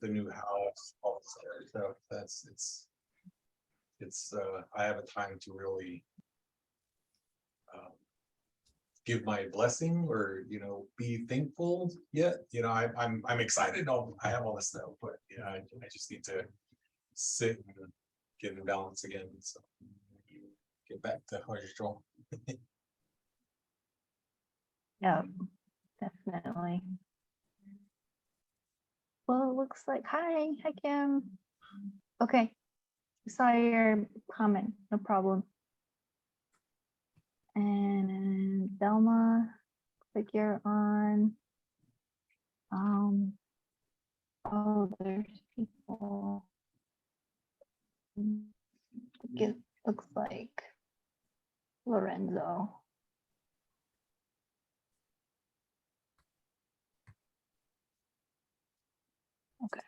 the new house, all this other stuff. It's I haven't time to really give my blessing or be thankful yet. I'm excited. I have all this stuff, but I just need to sit and get in balance again. So get back to usual. Yeah, definitely. Well, it looks like hi Kim. Okay, saw your comment, no problem. And Velma, like you're on. Oh, there's people. It looks like Lorenzo. Okay.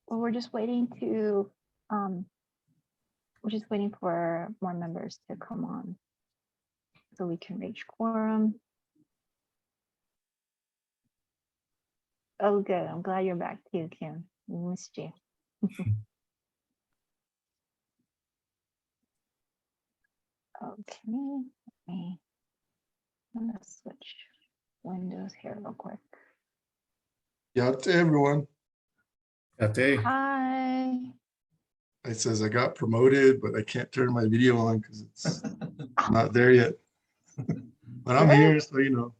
Well, we're just waiting for more members to come on so we can reach quorum. Oh, good. I'm glad you're back too, Kim. We missed you. Okay, I'm gonna switch windows here real quick. Yeah, to everyone. That day. Hi. It says I got promoted, but I can't turn my video on because it's not there yet. But I'm here, so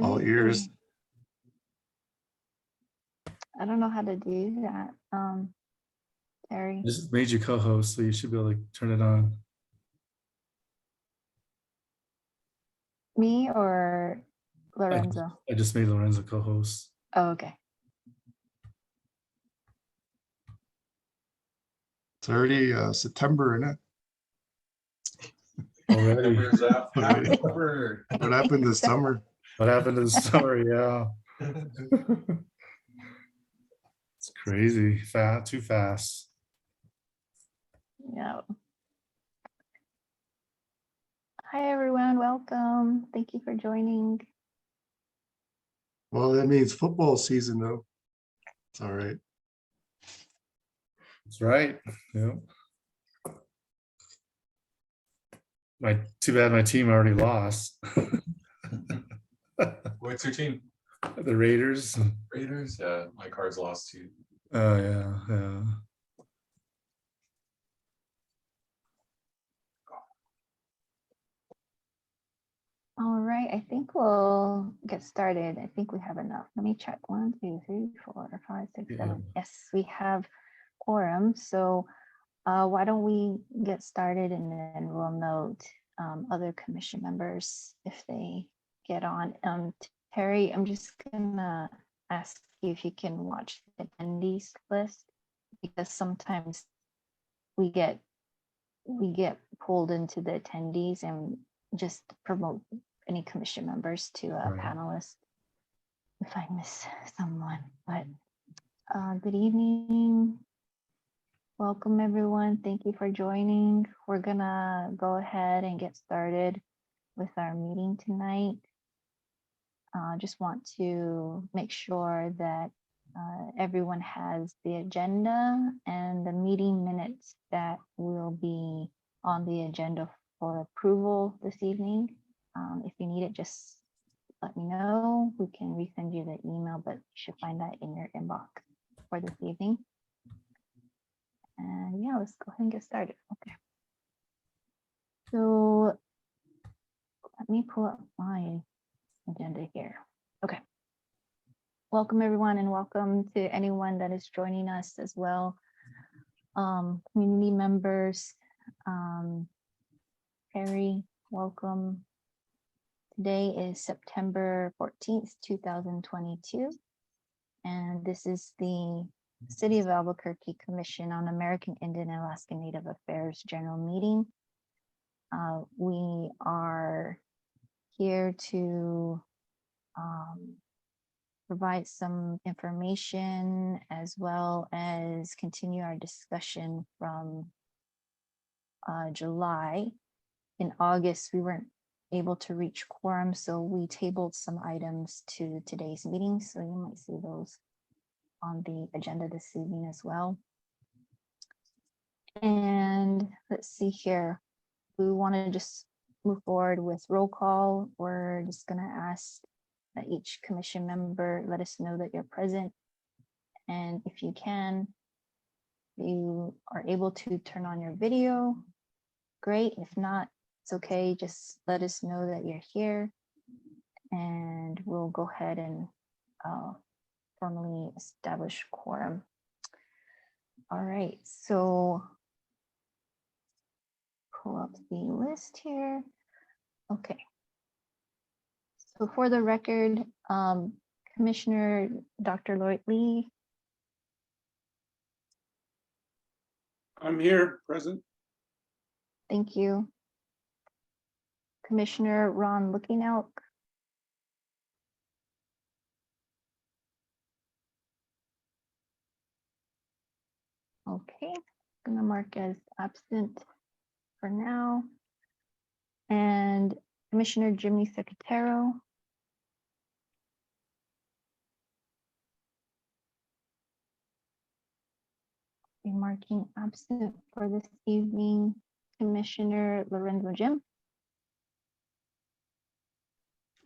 all ears. I don't know how to do that. Terry. Just made you co-host, so you should be able to turn it on. Me or Lorenzo? I just made Lorenzo co-host. Oh, okay. It's already September, isn't it? Already. What happened this summer? What happened to the summer? Yeah. It's crazy. Too fast. Yeah. Hi, everyone. Welcome. Thank you for joining. Well, that means football season, though. It's all right. That's right. Yeah. Too bad my team already lost. What's your team? The Raiders. Raiders? Yeah, my Cards lost too. Oh yeah. All right, I think we'll get started. I think we have enough. Let me check. 1, 2, 3, 4, 5, 6, 7. Yes, we have quorum. So why don't we get started, and then we'll note other commission members if they get on. Terry, I'm just gonna ask you if you can watch the attendees list, because sometimes we get pulled into the attendees and just promote any commission members to a panelist if I miss someone. But good evening. Welcome, everyone. Thank you for joining. We're gonna go ahead and get started with our meeting tonight. Just want to make sure that everyone has the agenda and the meeting minutes that will be on the agenda for approval this evening. If you need it, just let me know. We can resend you the email, but you should find that in your inbox for this evening. And yeah, let's go ahead and get started. Okay. So let me pull up my agenda here. Okay. Welcome, everyone, and welcome to anyone that is joining us as well. Community members, Harry, welcome. Today is September 14th, 2022, and this is the City of Albuquerque Commission on American Indian and Alaska Native Affairs General Meeting. We are here to provide some information as well as continue our discussion from July. In August, we weren't able to reach quorum, so we tabled some items to today's meeting. So you might see those on the agenda this evening as well. And let's see here. We want to just move forward with roll call. We're just going to ask that each commission member let us know that you're present. And if you can, you are able to turn on your video, great. If not, it's okay. Just let us know that you're here and we'll go ahead and formally establish quorum. All right, so pull up the list here. Okay. So for the record, Commissioner Dr. Lloyd Lee. I'm here, present. Thank you. Commissioner Ron Looking Out. Okay, gonna mark as absent for now. And Commissioner Jimmy Secretaro. Be marking absent for this evening. Commissioner Lorenzo Jim.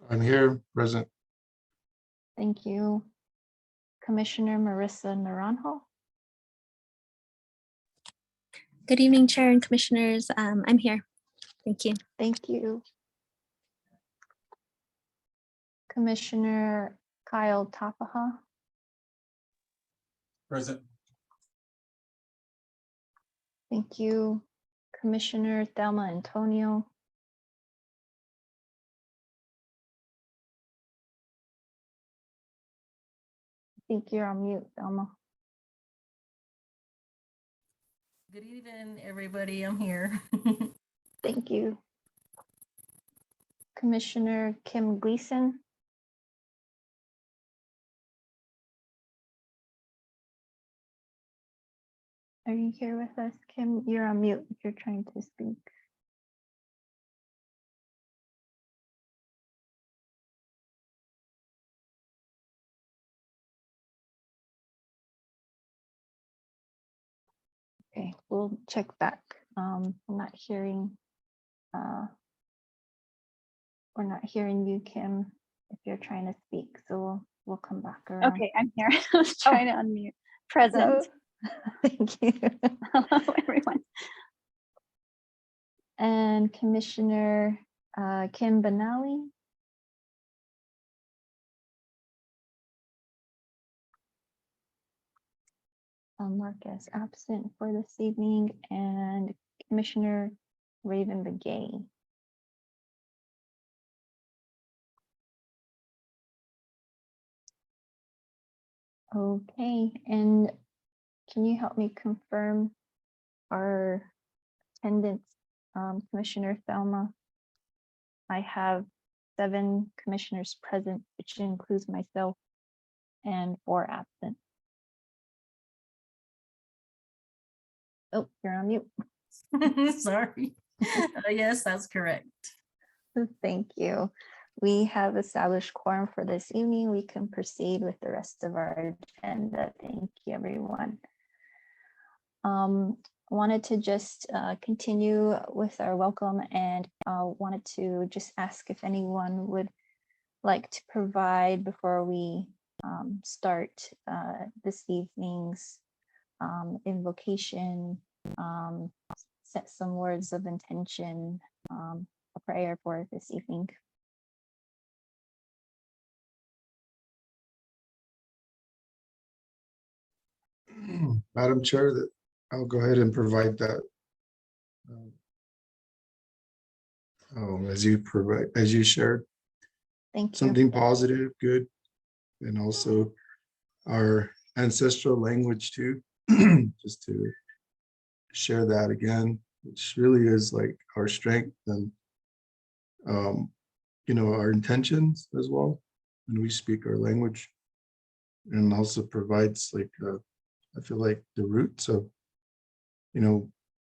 I'm here, present. Thank you. Commissioner Marissa Naranjo. Good evening, Chair and Commissioners. I'm here. Thank you. Thank you. Commissioner Kyle Tapaha. Present. Thank you. Commissioner Thelma Antonio. I think you're on mute, Thelma. Good evening, everybody. I'm here. Thank you. Commissioner Kim Gleason. Are you here with us, Kim? You're on mute if you're trying to speak. Okay, we'll check back. I'm not hearing. We're not hearing you, Kim, if you're trying to speak. So we'll come back around. Okay, I'm here. I was trying to unmute. Present. Thank you. Hello, everyone. And Commissioner Kim Benally. Mark as absent for this evening, and Commissioner Raven Begay. Okay, and can you help me confirm our attendance, Commissioner Thelma? I have 7 commissioners present, which includes myself, and 4 absent. Oh, you're on mute. Sorry. Yes, that's correct. Thank you. We have established quorum for this evening. We can proceed with the rest of our agenda. Thank you, everyone. Wanted to just continue with our welcome, and wanted to just ask if anyone would like to provide, before we start this evening's invocation, set some words of intention, a prayer for this evening. Madam Chair, that I'll go ahead and provide that. As you shared, Thank you. something positive, good, and also our ancestral language too, just to share that again, which really is like our strength and our intentions as well when we speak our language, and also provides like I feel like the roots of,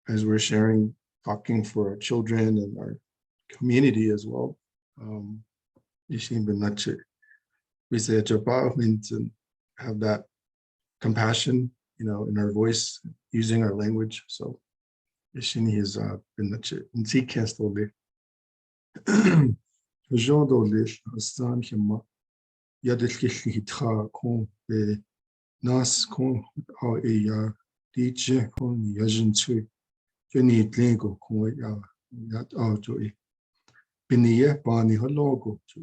as we're sharing, talking for our children and our community as well. We say means to have that compassion, in our voice, using our language. So Ishini has been in Zcast all day. Jean Dolish, Stan Hima, Yadilki Hitra, Con, the Nas Con, how a DJ Con, Yajin Tui, Jenny Tlingo, Con, Yat Aujoy, Binia, Bani, her logo, to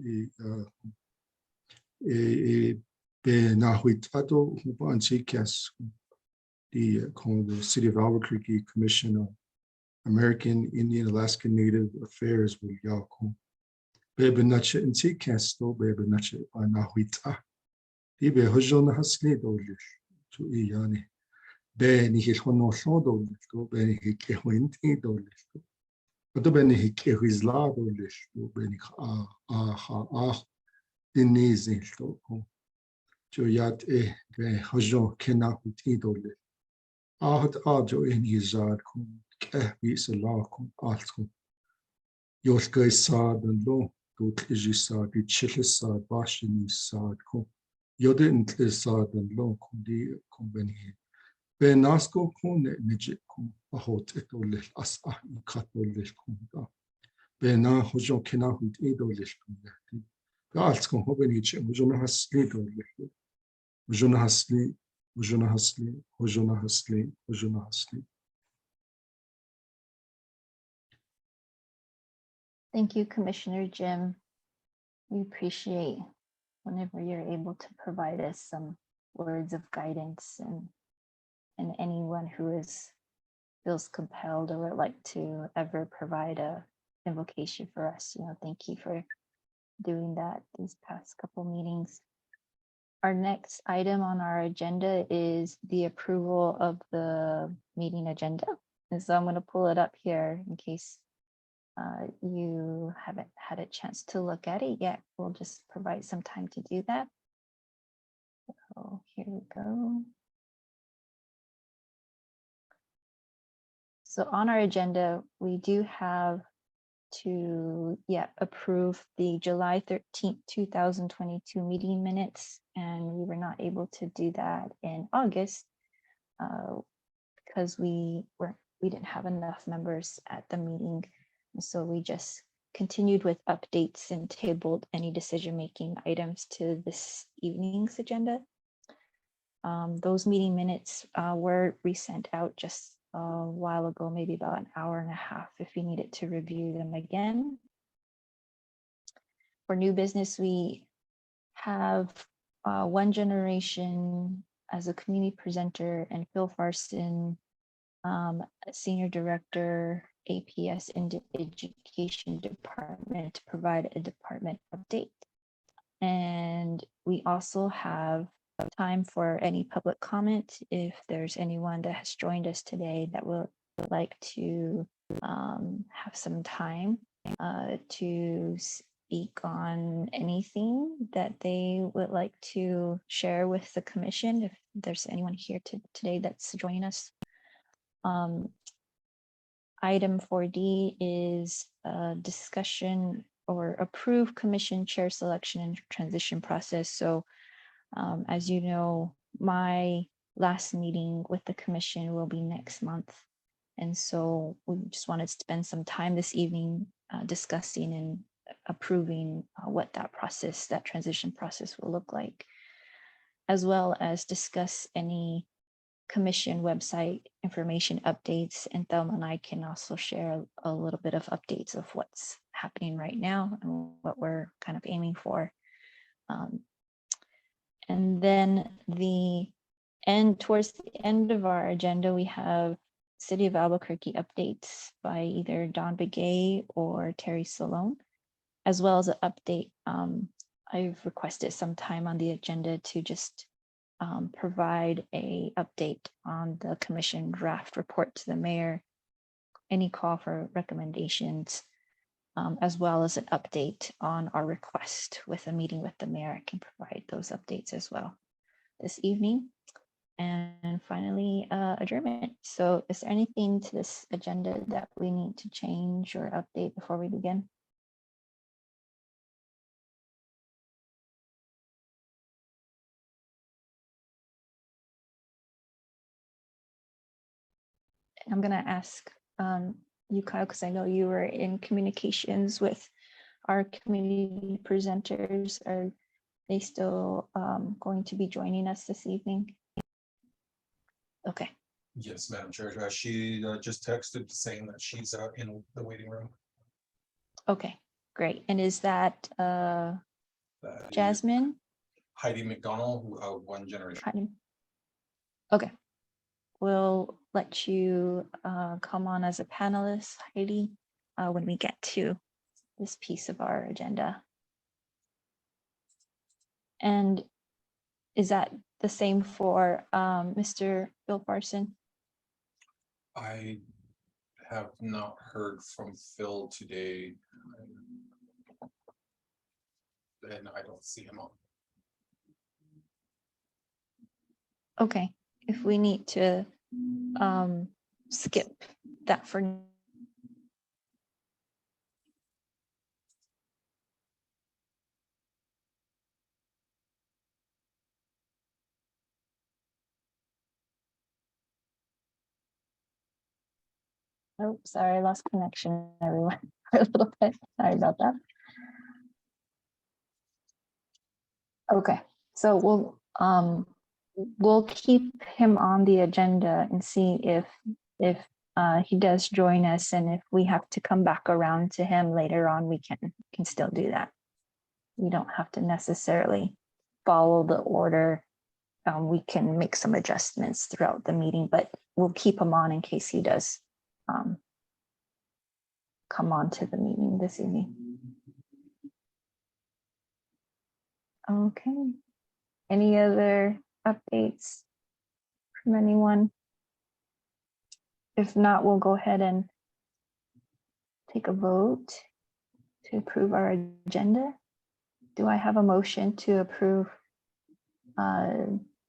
a Nahuitato, Huban Zcast, the City of Albuquerque Commission on American Indian Alaskan Native Affairs with Yako. Bebe Nacha and Zcasto, Bebe Nacha by Nahuita. Ibe Hojona Hasni Dolish to Iani. Ben Hihono Sodo, Ben Hikewinti Dolish. But the Ben Hikewizla Dolish, Ben Diniz to Yat Ben Hojo Kenahuti Dolish. Ajo in his yard, Vis a law, Alco. Yolka sad and low, go sad, the chilly sad, bashing sad, Yodin is sad and low, Combeni. Ben Nasco Cone, Nijit, a hot etolish, as a catolish, Ben Hojo Kenahut Edolish. Alco, Hobenich, Mujona has slid or little. Mujona has slid. Hojona Hasli, Hojona Hasli, Hojona Hasli. Thank you, Commissioner Jim. We appreciate whenever you're able to provide us some words of guidance, and anyone who feels compelled or would like to ever provide a invocation for us. Thank you for doing that these past couple meetings. Our next item on our agenda is the approval of the meeting agenda. And so I'm going to pull it up here in case you haven't had a chance to look at it yet. We'll just provide some time to do that. So here we go. So on our agenda, we do have to approve the July 13th, 2022 meeting minutes, and we were not able to do that in August because we didn't have enough members at the meeting, and so we just continued with updates and tabled any decision-making items to this evening's agenda. Those meeting minutes were resent out just a while ago, maybe about an hour and a half, if you needed to review them again. For new business, we have One Generation as a community presenter and Phil Farson, Senior Director, APS in the Education Department, to provide a department update. And we also have time for any public comment. If there's anyone that has joined us today that would like to have some time to speak on anything that they would like to share with the commission, if there's anyone here today that's joining us. Item 4D is a discussion or approve commission chair selection and transition process. So as you know, my last meeting with the commission will be next month. And so we just wanted to spend some time this evening discussing and approving what that transition process will look like, as well as discuss any commission website information updates. And Thelma and I can also share a little bit of updates of what's happening right now and what we're kind of aiming for. And then towards the end of our agenda, we have City of Albuquerque updates by either Don Begay or Terry Salone, as well as an update. I've requested some time on the agenda to just provide a update on the commission draft report to the mayor, any call for recommendations, as well as an update on our request with a meeting with the mayor. I can provide those updates as well this evening. And finally, adjournment. So is there anything to this agenda that we need to change or update before we begin? I'm gonna ask you, Kyle, because I know you were in communications with our community presenters. Are they still going to be joining us this evening? Okay, Yes, Madam Chair. She just texted saying that she's in the waiting room. okay, great. And is that That is Jasmine? Heidi McDonald, One Generation. Heidi? Okay, we'll let you come on as a panelist, Heidi, when we get to this piece of our agenda. And is that the same for Mr. Bill Parson? I have not heard from Phil today. And I don't see him on. Okay, if we need to skip that for oh, sorry, I lost connection, everyone, for a little bit. Sorry about that. Okay, so we'll keep him on the agenda and see if he does join us, and if we have to come back around to him later on, we can still do that. We don't have to necessarily follow the order. We can make some adjustments throughout the meeting, but we'll keep him on in case he does come on to the meeting this evening. Okay. Any other updates from anyone? If not, we'll go ahead and take a vote to approve our agenda. Do I have a motion to approve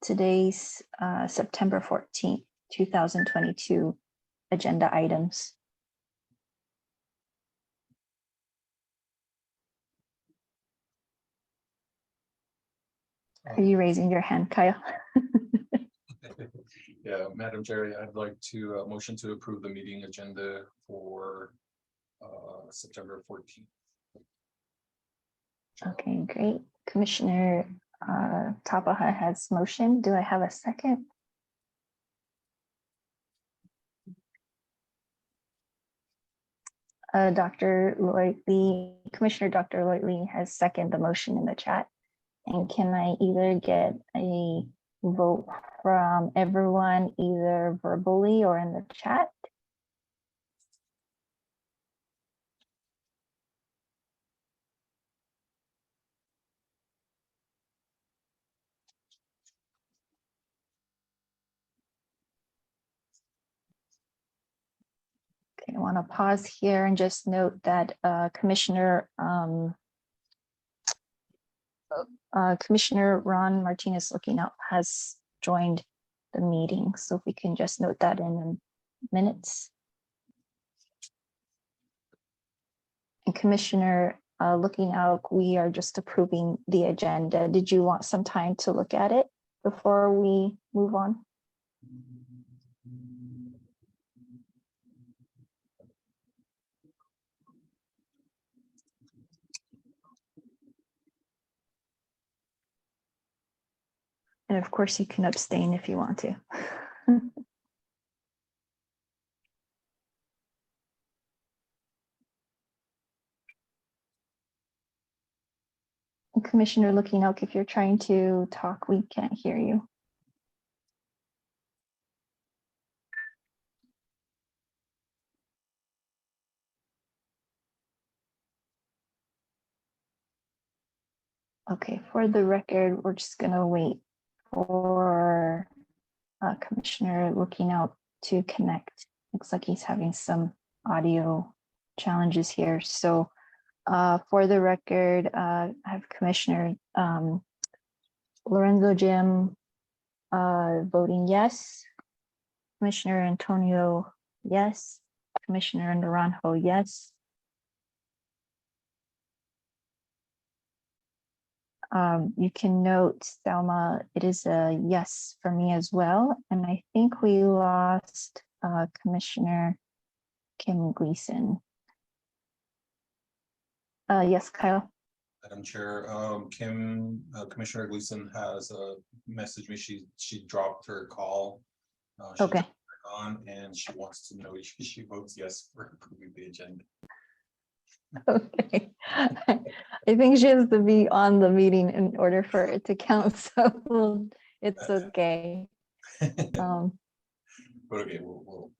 today's September 14th, 2022 agenda items? Are you raising your hand, Kyle? Yeah, Madam Chair, I'd like to motion to approve the meeting agenda for September 14th. Okay, great. Commissioner Tapaha has motion. Do I have a second? Dr. Lloyd Lee, Commissioner Dr. Lloyd Lee has seconded the motion in the chat. And can I either get a vote from everyone, either verbally or in the chat? Okay, I want to pause here and just note that Commissioner Ron Martinez looking up has joined the meeting. So if we can just note that in the minutes. And Commissioner looking out, we are just approving the agenda. Did you want some time to look at it before we move on? And of course, you can abstain if you want to. Commissioner looking out, if you're trying to talk, we can't hear you. Okay, for the record, we're just gonna wait for Commissioner looking out to connect. Looks like he's having some audio challenges here. So for the record, I have Commissioner Lorenzo Jim voting yes. Commissioner Antonio, yes. Commissioner Naranjo, yes. You can note, Selma, it is a yes for me as well. And I think we lost Commissioner Kim Gleason. Yes, Kyle. Madam Chair, Commissioner Gleason has messaged me. She dropped her call. She Okay. jumped back on and she wants to know if she votes yes for approving the agenda. Okay. I think she has to be on the meeting in order for it to count, so it's okay. But okay, we'll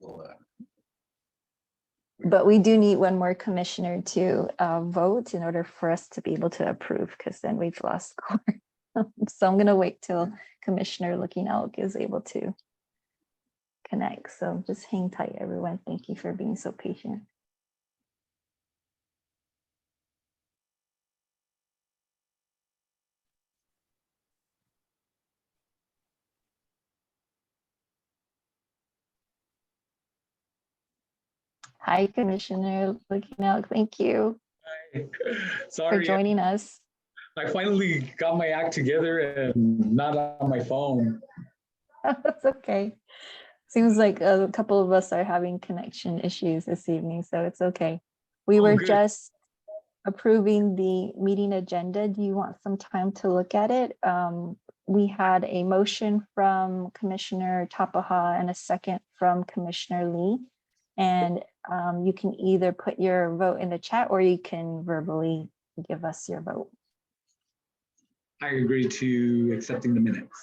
But we do need one more commissioner to vote in order for us to be able to approve, because then we've lost quorum. So I'm gonna wait till Commissioner Looking Out is able to connect. So just hang tight, everyone. Thank you for being so patient. Hi, Commissioner Looking Out. Thank you for Sorry, joining us. I finally got my act together and not on my phone. That's okay. Seems like a couple of us are having connection issues this evening, so it's okay. We Oh, were good. just approving the meeting agenda. Do you want some time to look at it? We had a motion from Commissioner Tapaha and a second from Commissioner Lee. And you can either put your vote in the chat or you can verbally give us your vote. I agree to accepting the minutes.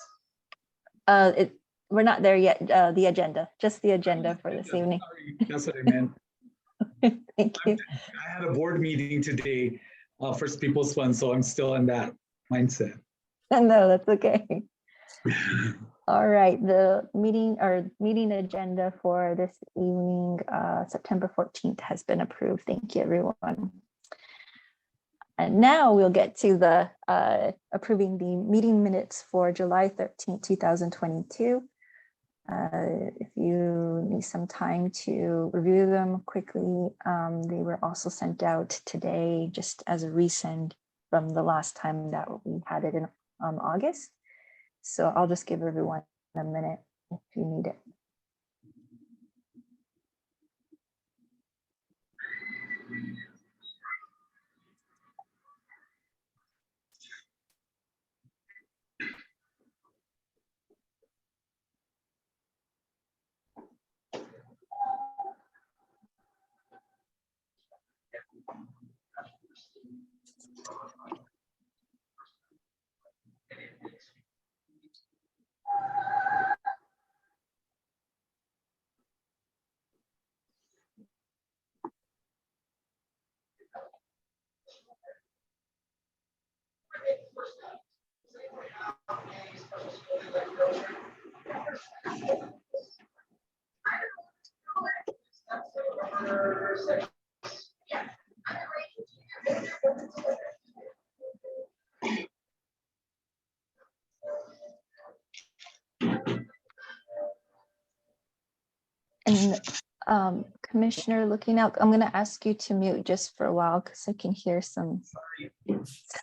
We're not there yet, the agenda, just the agenda for this evening. Sorry, that's what I meant. Thank you. I had a board meeting today, First People's Fund, so I'm still in that mindset. No, that's okay. All right, the meeting agenda for this evening, September 14th has been approved. Thank you, everyone. And now we'll get to the approving the meeting minutes for July 13th, 2022. If you need some time to review them quickly, they were also sent out today just as a resend from the last time that we had it in August. So I'll just give everyone a minute if you need it. And Commissioner Looking Out, I'm going to ask you to mute just for a while because I can hear some.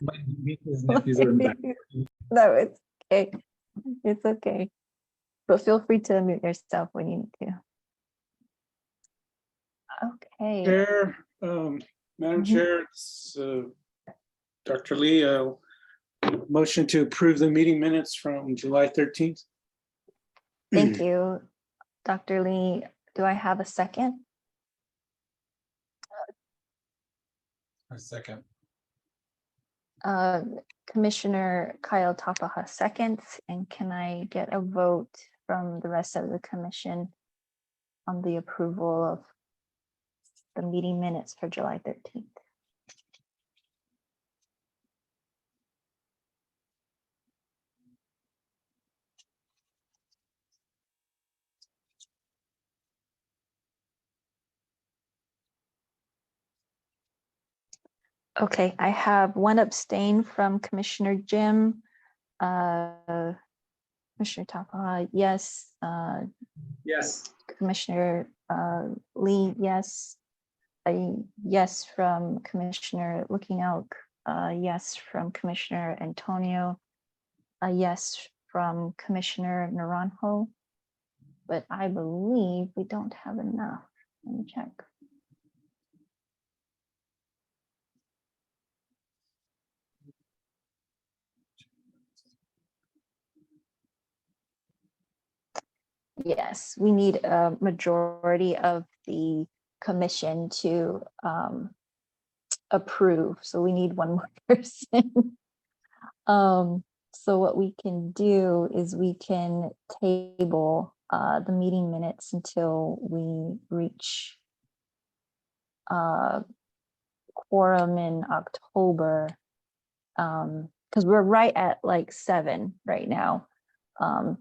My nieces and nephews are in the back. No, it's okay. It's okay. But feel free to mute yourself when you need to. Okay. Chair, Madam Chair, it's, Dr. Lee, motion to approve the meeting minutes from July 13th. Thank you, Dr. Lee. Do I have a second? A second. Commissioner Kyle Tapaha seconds, and can I get a vote from the rest of the commission on the approval of the meeting minutes for July 13th? Okay, I have one abstain from Commissioner Jim. Commissioner Tapaha, yes. Yes. Commissioner Lee, yes. A yes from Commissioner Looking Out. Yes from Commissioner Antonio. A yes from Commissioner Naranjo. but I believe we don't have enough. Let me check. Yes, we need a majority of the commission to approve. So we need one more person. So what we can do is we can table the meeting minutes until we reach quorum in October. Because we're right at like 7 right now.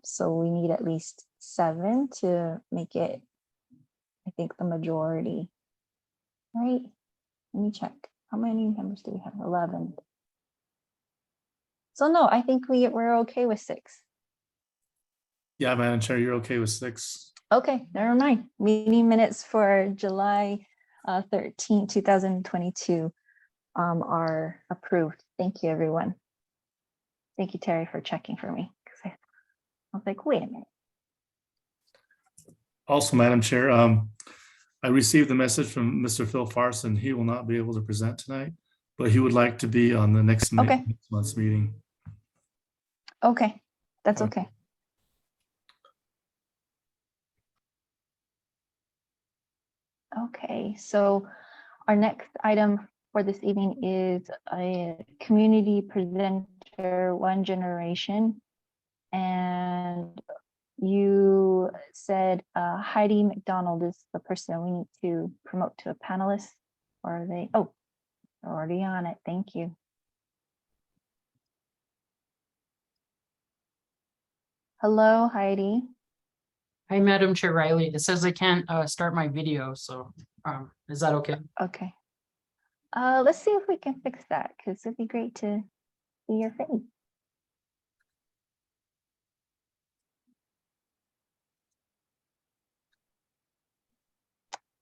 So we need at least 7 to make it, I think, the majority. Right? Let me check. How many members do we have? 11. So no, I think we're okay with 6. Yeah, Madam Chair, you're okay with 6. Okay, never mind. Meeting minutes for July 13, 2022 are approved. Thank you, everyone. Thank you, Terry, for checking for me. Because I was like, wait a minute. Also, Madam Chair, I received a message from Mr. Phil Farson. He will not be able to present tonight, but he would like to be on the next Okay. next month's meeting. Okay, that's Okay. okay. Okay, so our next item for this evening is a community presenter, One Generation. And you said Heidi McDonald is the person we need to promote to a panelist, or are they? Oh, they're already on it. Thank you. Hello, Heidi. Hi, Madam Chair Riley. It says I can't start my video, so is that okay? Okay. Let's see if we can fix that, because it'd be great to see your face.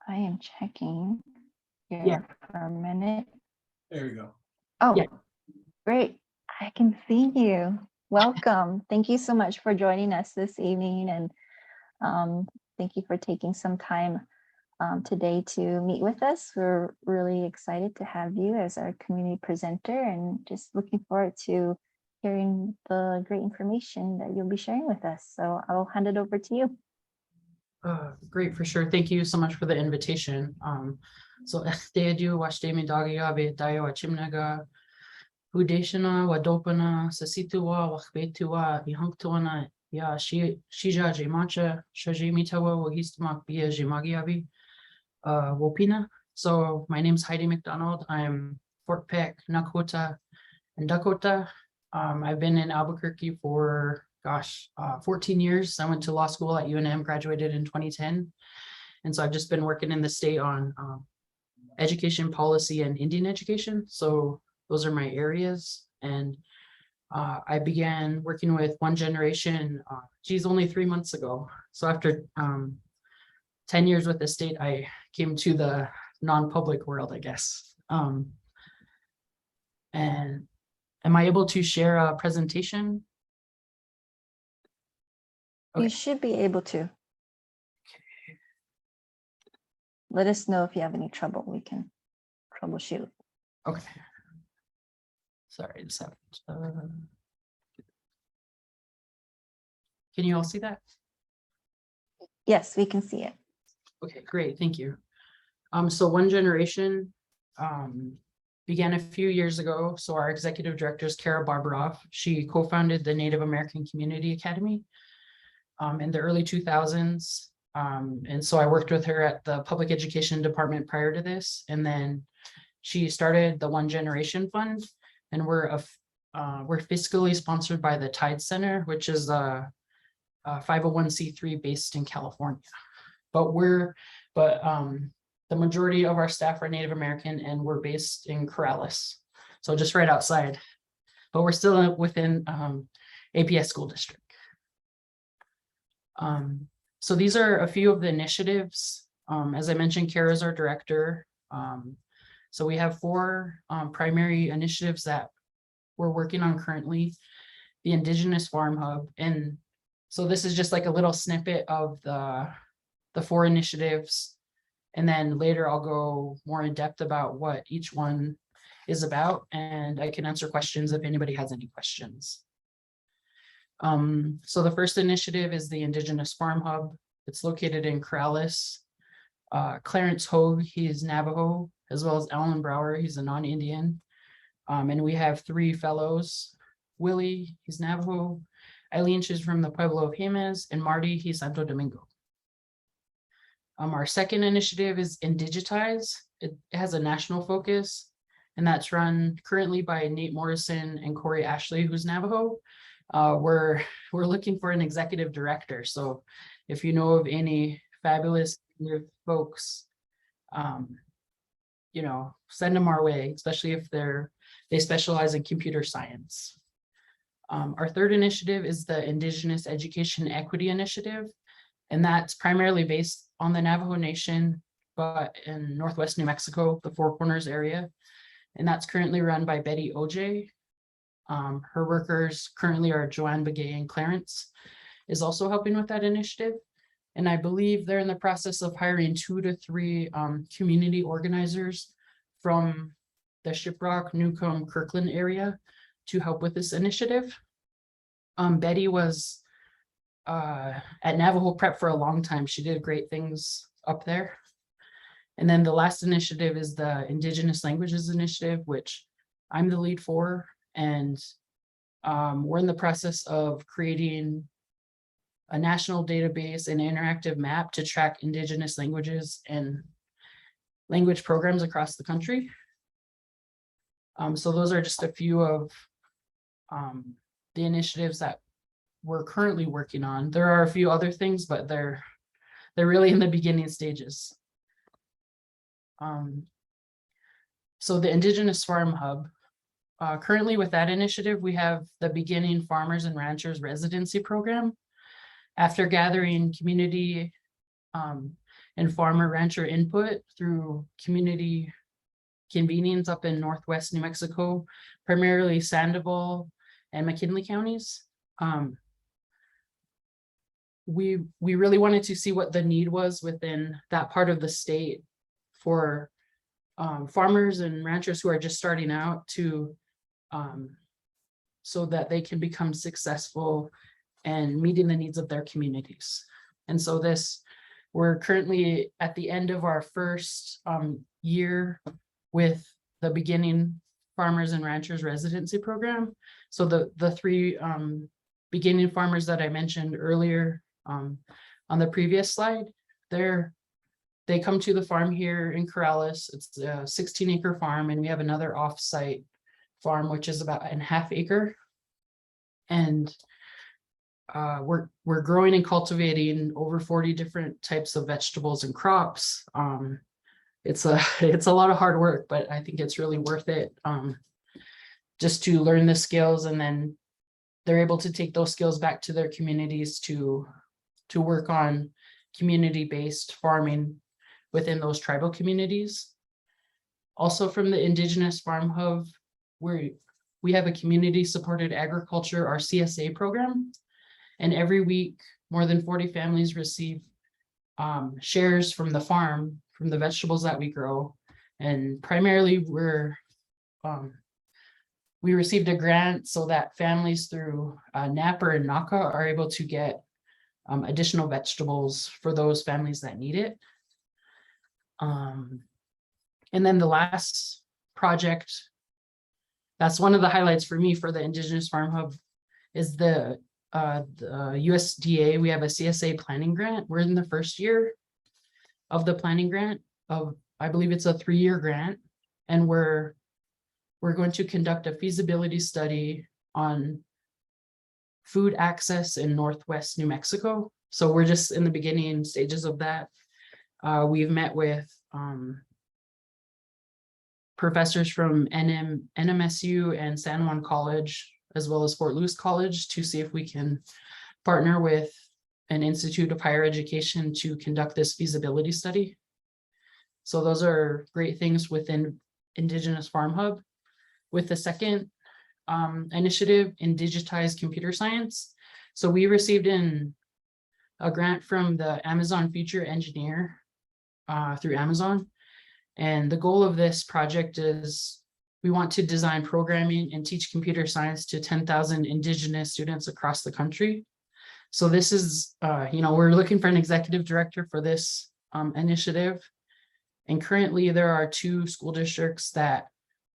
I am checking here Yeah. for a minute. There you go. Oh, Yeah. great. I can see you. Welcome. Thank you so much for joining us this evening. And thank you for taking some time today to meet with us. We're really excited to have you as our community presenter and just looking forward to hearing the great information that you'll be sharing with us. So I'll hand it over to you. Great, for sure. Thank you so much for the invitation. So Echtedu Washtemi Dagia Dayo Chimnaga Udeshana Wadopana Sasitua Wachbetua Ihunktuana Ya Shija Jimacha Shaji Mitawa Wahistmak Bia Jimagiabi Wopina. So my name's Heidi McDonald. I'm Fort Peck, Nakota, and Dakota. I've been in Albuquerque for 14 years. I went to law school at UNM, graduated in 2010. And so I've just been working in the state on education policy and Indian education. So those are my areas. And I began working with One Generation, only 3 months ago. So after 10 years with the state, I came to the non-public world, I guess. And am I able to share a presentation? You Okay. should be able to. Let us know if you have any trouble. We can troubleshoot. Okay. Sorry, just have can you all see that? Yes, we can see it. Okay, great, thank you. So One Generation began a few years ago. So our executive director is Kara Barbaroff. She co-founded the Native American Community Academy in the early 2000s. And so I worked with her at the public education department prior to this. And then she started the One Generation Fund, and we're fiscally sponsored by the Tide Center, which is a 501c3 based in California. But the majority of our staff are Native American, and we're based in Corrales, so just right outside. But we're still within APS school district. So these are a few of the initiatives. As I mentioned, Kara is our director. So we have 4 primary initiatives that we're working on currently. The Indigenous Farm Hub, and So this is just like a little snippet of the 4 initiatives. And then later I'll go more in depth about what each one is about, and I can answer questions if anybody has any questions. So the first initiative is the Indigenous Farm Hub. It's located in Corrales. Clarence Hogue, he's Navajo, as well as Alan Brower, he's a non-Indian. And we have 3 fellows. Willie, he's Navajo. Eileen, she's from the Pueblo of Jemez, and Marty, he's Santo Domingo. Our second initiative is Indigitize. It has a national focus, and that's run currently by Nate Morrison and Corey Ashley, who's Navajo. We're looking for an executive director. So if you know of any fabulous folks, you know, send them our way, especially if they specialize in computer science. Our third initiative is the Indigenous Education Equity Initiative, and that's primarily based on the Navajo Nation, but in Northwest New Mexico, the Four Corners area. And that's currently run by Betty OJ. Her workers currently are Joanne Begay, and Clarence is also helping with that initiative. And I believe they're in the process of hiring 2 to 3 community organizers from the Shiprock, Newcomb, Kirkland area to help with this initiative. Betty was at Navajo Prep for a long time. She did great things up there. And then the last initiative is the Indigenous Languages Initiative, which I'm the lead for. And we're in the process of creating a national database and interactive map to track Indigenous languages and language programs across the country. So those are just a few of the initiatives that we're currently working on. There are a few other things, but they're really in the beginning stages. So the Indigenous Farm Hub, currently with that initiative, we have the Beginning Farmers and Ranchers Residency Program. After gathering community and farmer rancher input through community convenings up in Northwest New Mexico, primarily Sandoval and McKinley counties, we really wanted to see what the need was within that part of the state for farmers and ranchers who are just starting out to so that they can become successful and meeting the needs of their communities. And so we're currently at the end of our first year with the Beginning Farmers and Ranchers Residency Program. So the 3 beginning farmers that I mentioned earlier on the previous slide, they come to the farm here in Corrales. It's a 16-acre farm, and we have another off-site farm, which is about a half acre. And we're growing and cultivating over 40 different types of vegetables and crops. It's a lot of hard work, but I think it's really worth it, just to learn the skills, and then they're able to take those skills back to their communities to work on community-based farming within those tribal communities. Also from the Indigenous Farm Hub, we have a community-supported agriculture, our CSA program. And every week, more than 40 families receive shares from the farm, from the vegetables that we grow. And primarily we received a grant so that families through NAPR and NACA are able to get additional vegetables for those families that need it. And then the last project, that's one of the highlights for me for the Indigenous Farm Hub, is the USDA. We have a CSA planning grant. We're in the first year of the planning grant I believe it's a 3-year grant, and we're going to conduct a feasibility study on food access in Northwest New Mexico. So we're just in the beginning stages of that. We've met with professors from NMSU and San Juan College, as well as Fort Lewis College, to see if we can partner with an Institute of Higher Education to conduct this feasibility study. So those are great things within Indigenous Farm Hub. With the second initiative, Indigitize Computer Science. So we received a grant from the Amazon Future Engineer through Amazon. And the goal of this project is we want to design programming and teach computer science to 10,000 Indigenous students across the country. So this is, we're looking for an executive director for this initiative. And currently there are 2 school districts that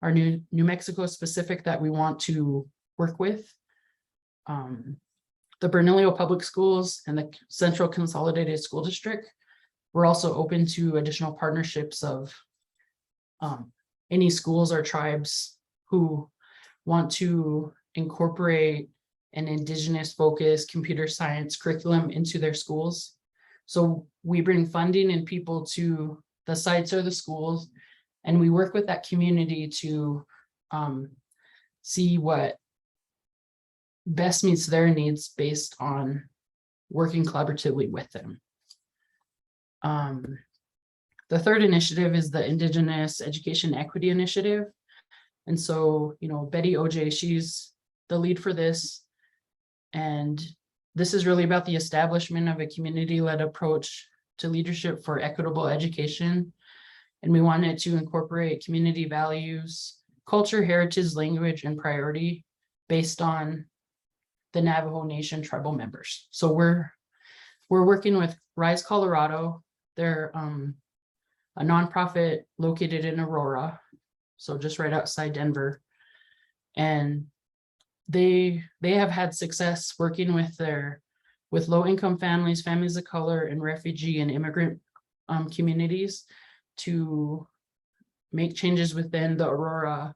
are New Mexico specific that we want to work with. The Bernalillo Public Schools and the Central Consolidated School District. We're also open to additional partnerships of any schools or tribes who want to incorporate an Indigenous focused computer science curriculum into their schools. So we bring funding and people to the sites or the schools, and we work with that community to see what best meets their needs based on working collaboratively with them. The third initiative is the Indigenous Education Equity Initiative. And so, Betty OJ, she's the lead for this. And this is really about the establishment of a community-led approach to leadership for equitable education. And we wanted to incorporate community values, culture, heritage, language, and priority based on the Navajo Nation tribal members. So we're working with Rise Colorado. They're a nonprofit located in Aurora, so just right outside Denver. And they have had success working with low-income families, families of color, and refugee and immigrant communities to make changes within the Aurora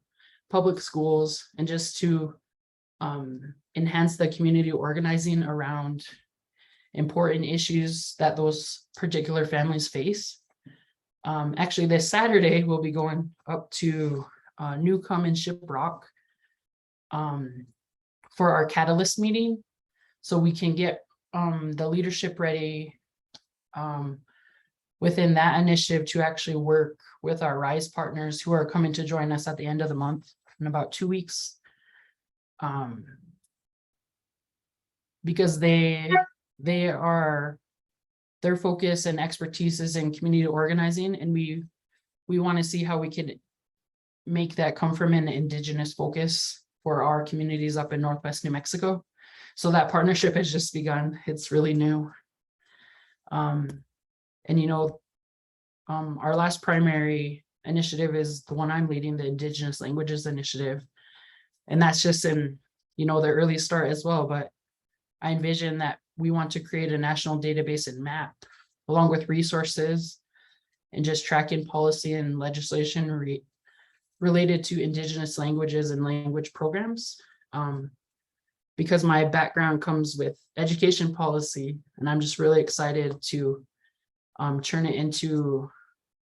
public schools and just to enhance the community organizing around important issues that those particular families face. Actually, this Saturday, we'll be going up to Newcomb and Shiprock for our catalyst meeting, so we can get the leadership ready within that initiative to actually work with our RISE partners who are coming to join us at the end of the month in about 2 weeks. Because their focus and expertise is in community organizing, and we want to see how we could make that come from an Indigenous focus for our communities up in Northwest New Mexico. So that partnership has just begun. It's really new. And our last primary initiative is the one I'm leading, the Indigenous Languages Initiative. And that's just in, the early start as well, but I envision that we want to create a national database and map along with resources and just tracking policy and legislation related to Indigenous languages and language programs. Because my background comes with education policy, and I'm just really excited to turn it into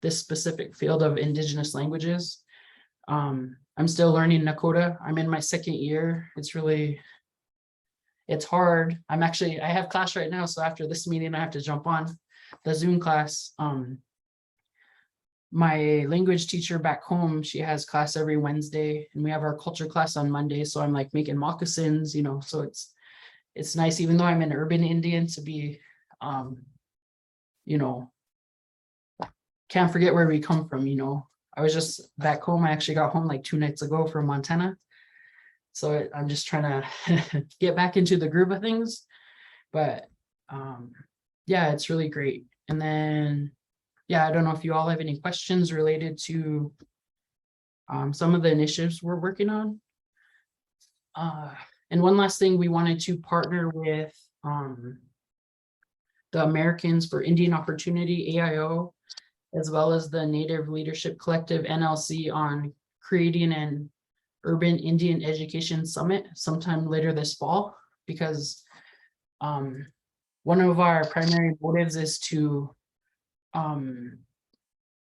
this specific field of Indigenous languages. I'm still learning Nakota. I'm in my 2nd year. It's hard. I have class right now. So after this meeting, I have to jump on the Zoom class. My language teacher back home, she has class every Wednesday, and we have our culture class on Monday. So I'm like making moccasins, so it's nice, even though I'm an urban Indian, to be, can't forget where we come from. I was just back home. I actually got home like 2 nights ago from Montana. So I'm just trying to get back into the groove of things, but yeah, it's really great. And then, yeah, I don't know if you all have any questions related to some of the initiatives we're working on. And one last thing, we wanted to partner with the Americans for Indian Opportunity, AIO, as well as the Native Leadership Collective, NLC, on creating an Urban Indian Education Summit sometime later this fall, because one of our primary motives is to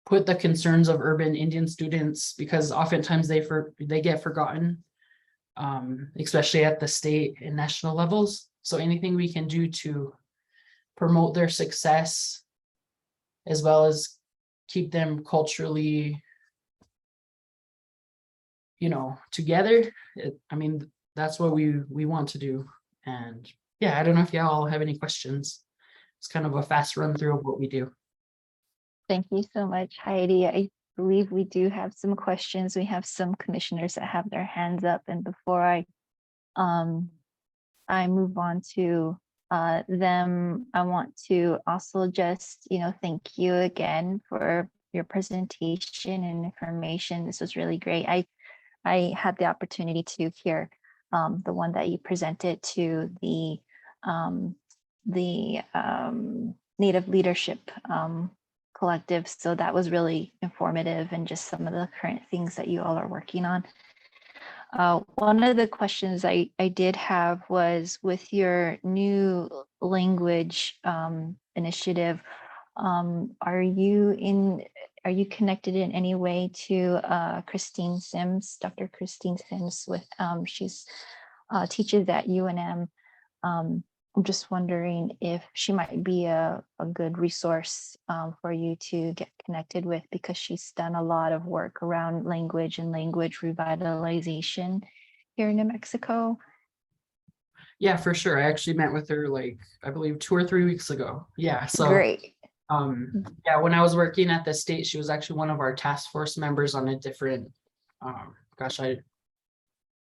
put the concerns of urban Indian students, because oftentimes they get forgotten, especially at the state and national levels. So anything we can do to promote their success, as well as keep them culturally together. That's what we want to do. And yeah, I don't know if y'all have any questions. It's kind of a fast run through of what we do. Thank you so much, Heidi. I believe we do have some questions. We have some commissioners that have their hands up, and before I move on to them, I want to also just, thank you again for your presentation and information. This was really great. I had the opportunity to hear the one that you presented to the Native Leadership Collective. So that was really informative, and just some of the current things that you all are working on. One of the questions I did have was with your new language initiative. Are you connected in any way to Christine Sims, Dr. Christine Sims? With she's teaches at UNM. I'm just wondering if she might be a good resource for you to get connected with, because she's done a lot of work around language and language revitalization here in New Mexico. Yeah, for sure. I actually met with her like, I believe 2 or 3 weeks ago. Yeah, so Great. yeah, when I was working at the state, she was actually one of our task force members on a different, gosh, I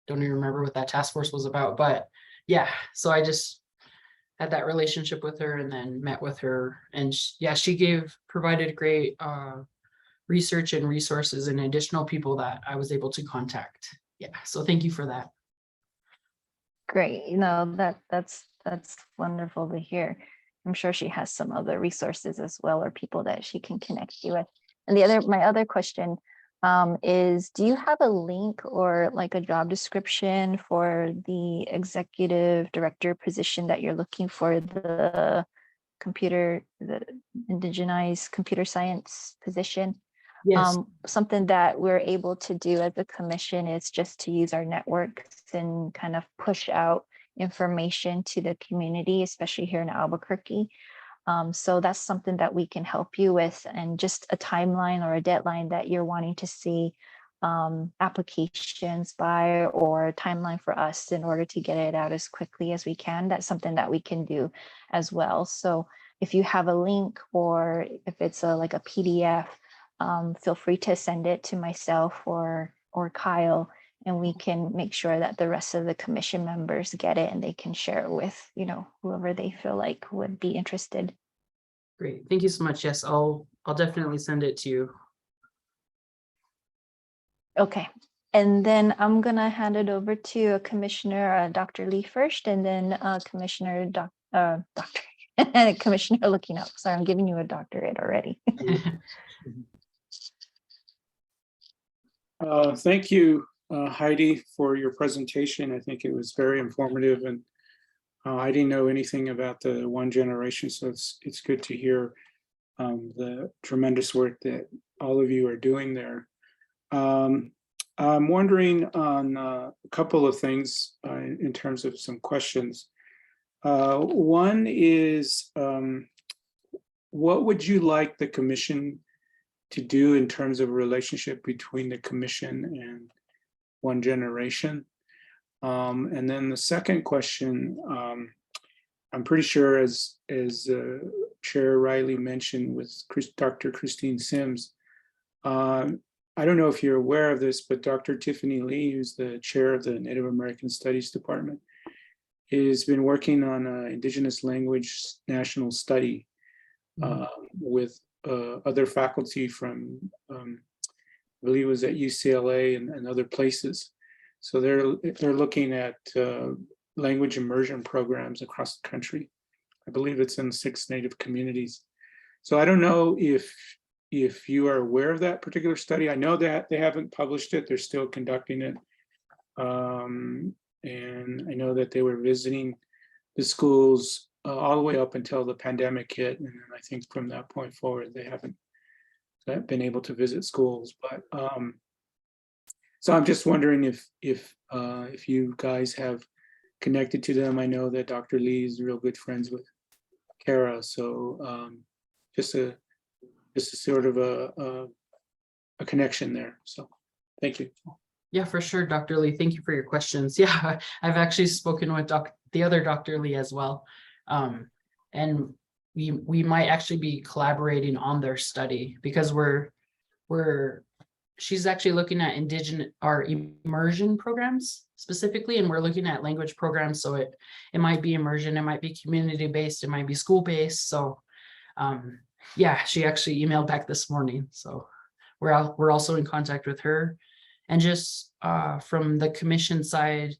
don't even remember what that task force was about, but yeah, so I just had that relationship with her and then met with her, and yeah, she provided great research and resources and additional people that I was able to contact. Yeah, so thank you for that. Great. That's wonderful to hear. I'm sure she has some other resources as well, or people that she can connect you with. And my other question is, do you have a link or like a job description for the executive director position that you're looking for, the indigenized computer science position? Yes. Something that we're able to do as a commission is just to use our networks and kind of push out information to the community, especially here in Albuquerque. So that's something that we can help you with, and just a timeline or a deadline that you're wanting to see applications by, or a timeline for us in order to get it out as quickly as we can. That's something that we can do as well. So if you have a link, or if it's like a PDF, feel free to send it to myself or Kyle, and we can make sure that the rest of the commission members get it, and they can share it with, whoever they feel like would be interested. Great. Thank you so much. Yes, I'll definitely send it to you. Okay. And then I'm going to hand it over to Commissioner Dr. Lee first, and then Commissioner Dr. Commissioner looking up. Sorry, I'm giving you a doctorate already. Thank you, Heidi, for your presentation. I think it was very informative, and I didn't know anything about the one generation, so it's good to hear the tremendous work that all of you are doing there. I'm wondering on a couple of things in terms of some questions. One is, what would you like the commission to do in terms of a relationship between the commission and one generation? And then the second question, I'm pretty sure as Chair Riley mentioned with Dr. Christine Sims, I don't know if you're aware of this, but Dr. Tiffany Lee, who's the chair of the Native American Studies Department, has been working on an Indigenous language national study with other faculty from, I believe it was at UCLA and other places. So they're looking at language immersion programs across the country. I believe it's in 6 Native communities. So I don't know if you are aware of that particular study. I know that they haven't published it. They're still conducting it. And I know that they were visiting the schools all the way up until the pandemic hit. And then I think from that point forward, they haven't been able to visit schools. But so I'm just wondering if you guys have connected to them. I know that Dr. Lee is real good friends with Kara. So just a sort of a connection there. So thank you. Yeah, for sure, Dr. Lee. Thank you for your questions. Yeah, I've actually spoken with the other Dr. Lee as well. And we might actually be collaborating on their study because she's actually looking at indigenous or immersion programs specifically, and we're looking at language programs. So it might be immersion, it might be community based, it might be school based. So yeah, she actually emailed back this morning. So we're also in contact with her, and just from the commission side,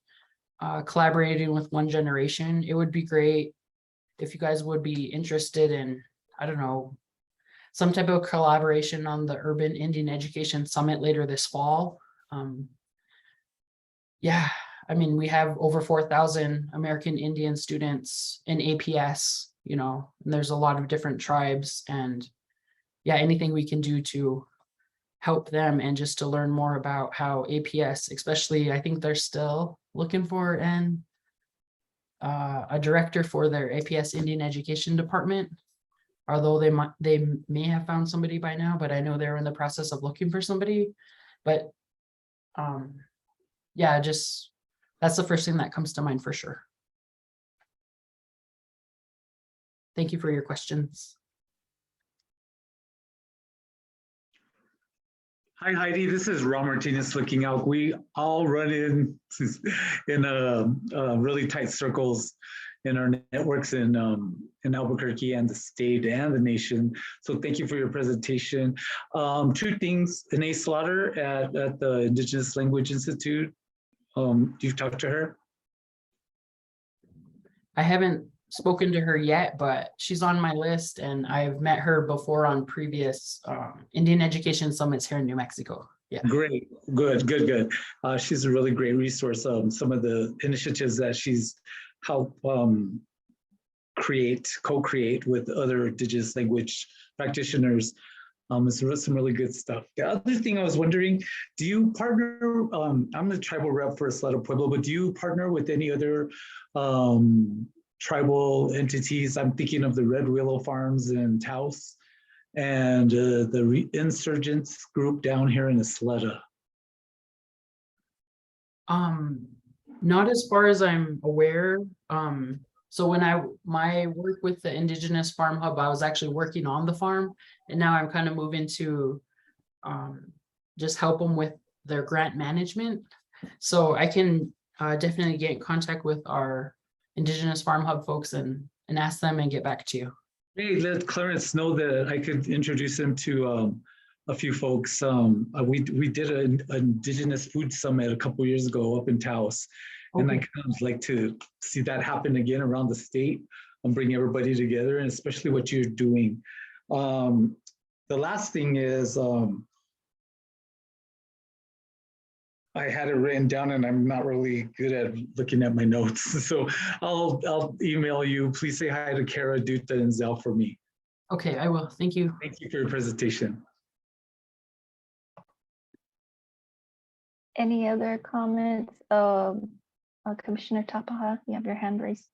collaborating with One Generation. It would be great if you guys would be interested in, I don't know, some type of collaboration on the Urban Indian Education Summit later this fall. Yeah, I mean, we have over 4,000 American Indian students in APS, you know, and there's a lot of different tribes, and yeah, anything we can do to help them and just to learn more about how APS, especially, I think they're still looking for a director for their APS Indian Education Department. Although they may have found somebody by now, but I know they're in the process of looking for somebody. But yeah, just that's the first thing that comes to mind for sure. Thank you for your questions. Hi, Heidi. This is Ron Martinez looking out. We all run in really tight circles in our networks in Albuquerque and the state and the nation. So thank you for your presentation. Two things, Renee Slaughter at the Indigenous Language Institute. You've talked to her? I haven't spoken to her yet, but she's on my list, and I've met her before on previous Indian Education Summits here in New Mexico. Yeah. Great, good. She's a really great resource. Some of the initiatives that she's helped co-create with other Indigenous language practitioners. It's some really good stuff. The other thing I was wondering, do you partner, I'm the tribal rep for Salado Pueblo, but do you partner with any other tribal entities? I'm thinking of the Red Willow Farms in Taos and the Insurgents group down here in Isleta. Not as far as I'm aware. So when my work with the Indigenous Farm Hub, I was actually working on the farm, and now I'm kind of moving to just help them with their grant management. So I can definitely get in contact with our Indigenous Farm Hub folks and ask them and get back to you. Hey, let Clarence know that I could introduce him to a few folks. We did an Indigenous Food Summit a couple years ago up in Taos. Okay. And I kind of like to see that happen again around the state and bring everybody together, and especially what you're doing. The last thing is, I had it written down and I'm not really good at looking at my notes. So I'll email you. Please say hi to Kara, Duta, and Zell for me. Okay, I will. Thank you. Thank you for your presentation. Any other comments? Commissioner Tapaha, you have your hand raised.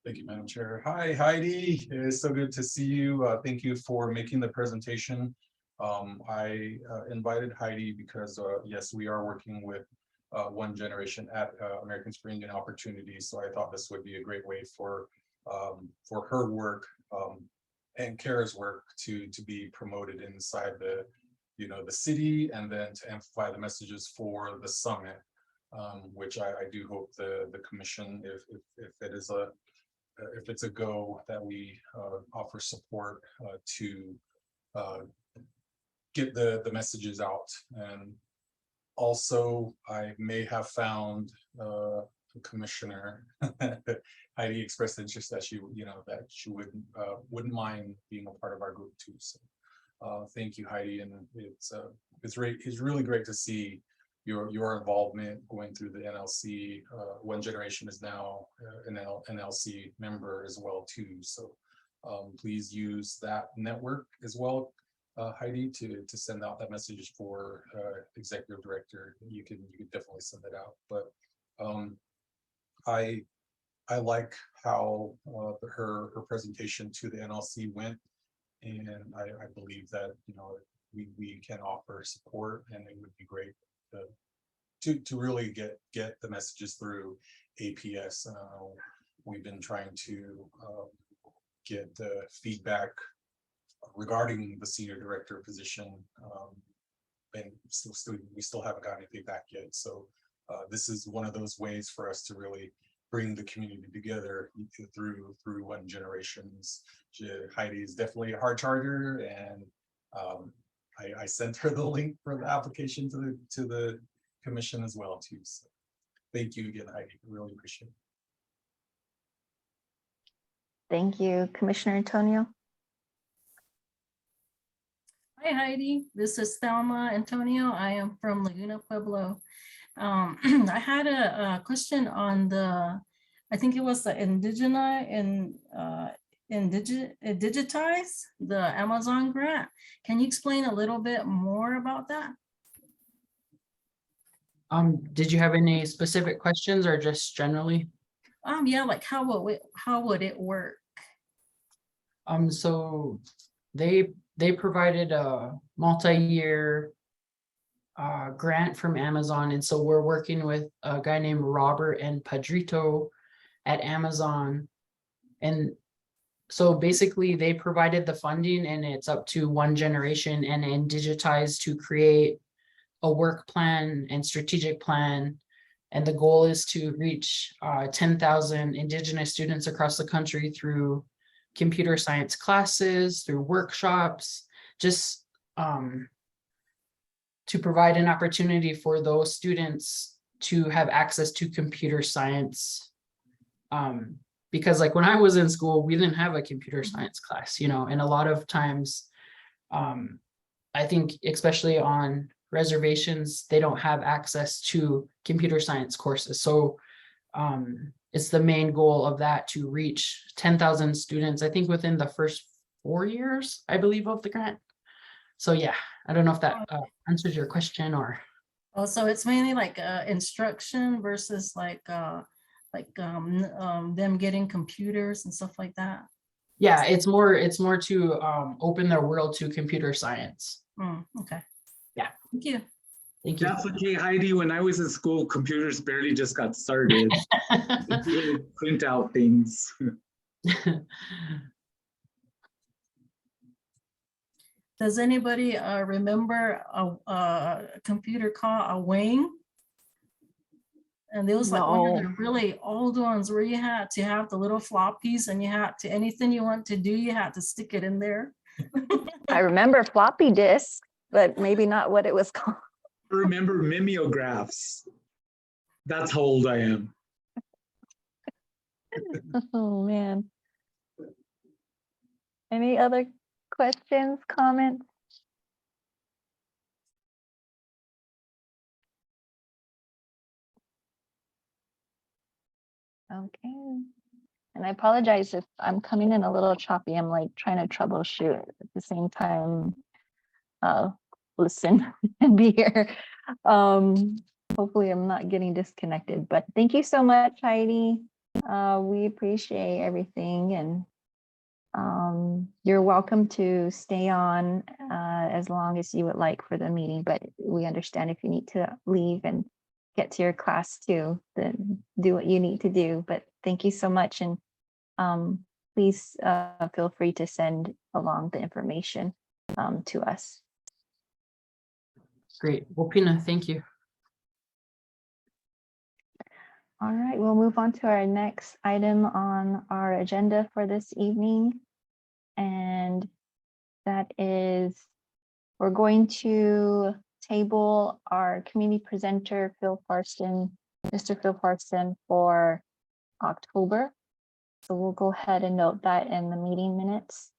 Thank you, Madam Chair. Hi, Heidi. It is so good to see you. Thank you for making the presentation. I invited Heidi because, yes, we are working with One Generation at Americans for Indian Opportunities. So I thought this would be a great way for her work and Kara's work to be promoted inside the city, and then to amplify the messages for the summit, which I do hope the commission, if it's a go, that we offer support to get the messages out. And also, I may have found a commissioner. Heidi expressed interest that she wouldn't mind being a part of our group too. So thank you, Heidi, and it's really great to see your involvement going through the NLC. One Generation is now an NLC member as well too. So please use that network as well, Heidi, to send out that message for executive director. You can definitely send it out. But I like how her presentation to the NLC went. And I believe that we can offer support, and it would be great to really get the messages through APS. We've been trying to get feedback regarding the senior director position. And we still haven't gotten any feedback yet. So this is one of those ways for us to really bring the community together through One Generations. Heidi is definitely a hard charger, and I sent her the link for the application to the commission as well too. So thank you again, Heidi. Really appreciate it. Thank you, Commissioner Antonio. Hi Heidi, this is Thelma Antonio. I am from Laguna Pueblo. I had a question on I think it was the digitize the Amazon grant. Can you explain a little bit more about that? Did you have any specific questions or just generally? Yeah, like how would it work? So they provided a multi-year grant from Amazon, and so we're working with a guy named Robert and Padrito at Amazon, and so basically they provided the funding, and it's up to One Generation and Digitize to create a work plan and strategic plan. And the goal is to reach 10,000 Indigenous students across the country through computer science classes, through workshops, just to provide an opportunity for those students to have access to computer science. Because like when I was in school, we didn't have a computer science class, and a lot of times, I think especially on reservations, they don't have access to computer science courses. So it's the main goal of that to reach 10,000 students, I think within the first 4 years, I believe, of the grant. So yeah, I don't know if that answers your question or. Oh, so it's mainly like instruction versus like them getting computers and stuff like that. Yeah, it's more to open their world to computer science. Okay. Yeah. Thank you. Thank you. That's okay, Heidi. When I was in school, computers barely just got started. Print out things. Does anybody remember a computer called a wing? And there was like one of the really old ones where you had to have the little floppies, and you had to, anything you want to do, you had to stick it in there. I remember floppy disks, but maybe not what it was called. I remember mimeographs. That's how old I am. Oh man. Any other questions, comments? Okay. And I apologize if I'm coming in a little choppy. I'm like trying to troubleshoot at the same time. Listen and be here. Hopefully I'm not getting disconnected, but thank you so much, Heidi. We appreciate everything, and you're welcome to stay on as long as you would like for the meeting, but we understand if you need to leave and get to your class too, then do what you need to do. But thank you so much, and please feel free to send along the information to us. Great. Well, Pina, thank you. All right, we'll move on to our next item on our agenda for this evening. And that is, we're going to table our community presenter, Mr. Phil Farson, for October. So we'll go ahead and note that in the meeting minutes.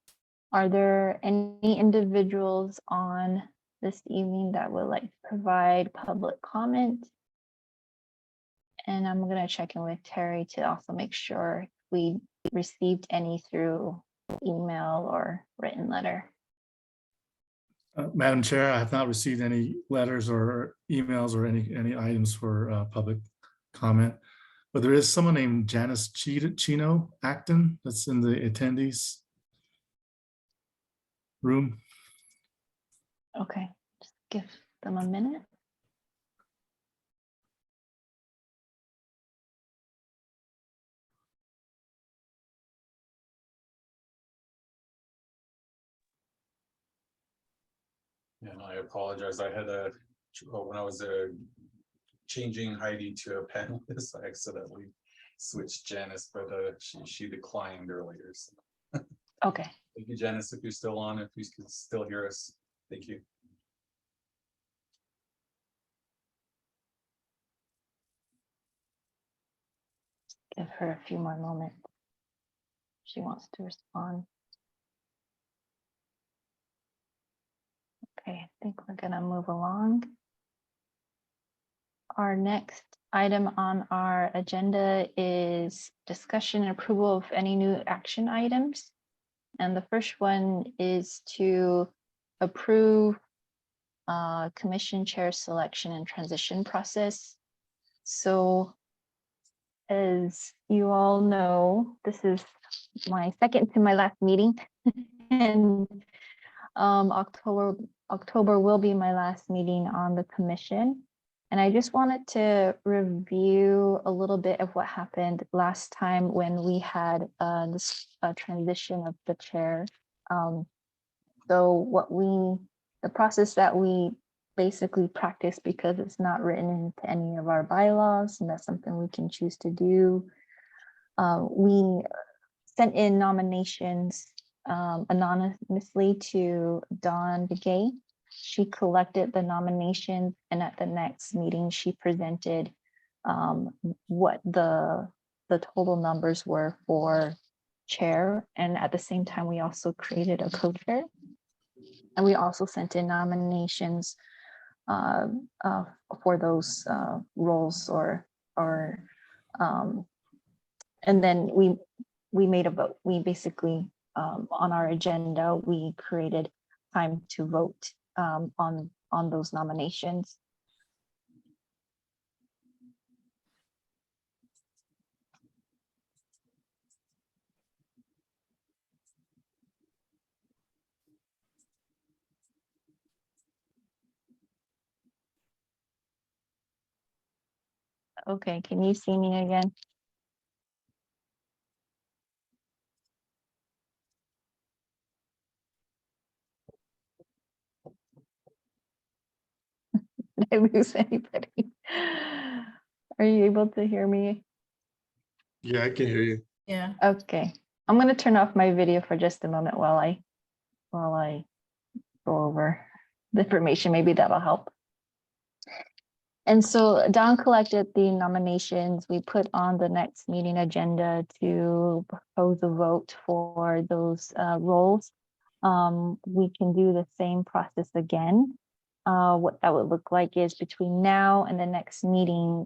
Are there any individuals on this evening that would like to provide public comment? And I'm going to check in with Terry to also make sure we received any through email or written letter. Madam Chair, I have not received any letters or emails or any items for public comment, but there is someone named Janice Chino Acton that's in the attendees room. Okay, just give them a minute. And I apologize. I had when I was changing Heidi to a panelist, I accidentally switched Janice, but she declined earlier. So Okay. thank you, Janice, if you're still on, if you can still hear us. Thank you. Give her a few more moments. She wants to respond. Okay, I think we're gonna move along. Our next item on our agenda is discussion and approval of any new action items. And the first one is to approve commission chair selection and transition process. So as you all know, this is my second to my last meeting. And October will be my last meeting on the commission. And I just wanted to review a little bit of what happened last time when we had this transition of the chair. So the process that we basically practice, because it's not written into any of our bylaws, and that's something we can choose to do. We sent in nominations anonymously to Dawn DeGay. She collected the nominations, and at the next meeting, she presented what the total numbers were for chair. And at the same time, we also created a co-chair. And we also sent in nominations for those roles and then we made a vote. We basically, on our agenda, we created time to vote on those nominations. Okay, can you see me again? Did I lose anybody? Are you able to hear me? Yeah, I can hear you. Yeah. Okay, I'm going to turn off my video for just a moment while I go over the information. Maybe that'll help. And so Don collected the nominations. We put on the next meeting agenda to propose a vote for those roles. We can do the same process again. What that would look like is between now and the next meeting,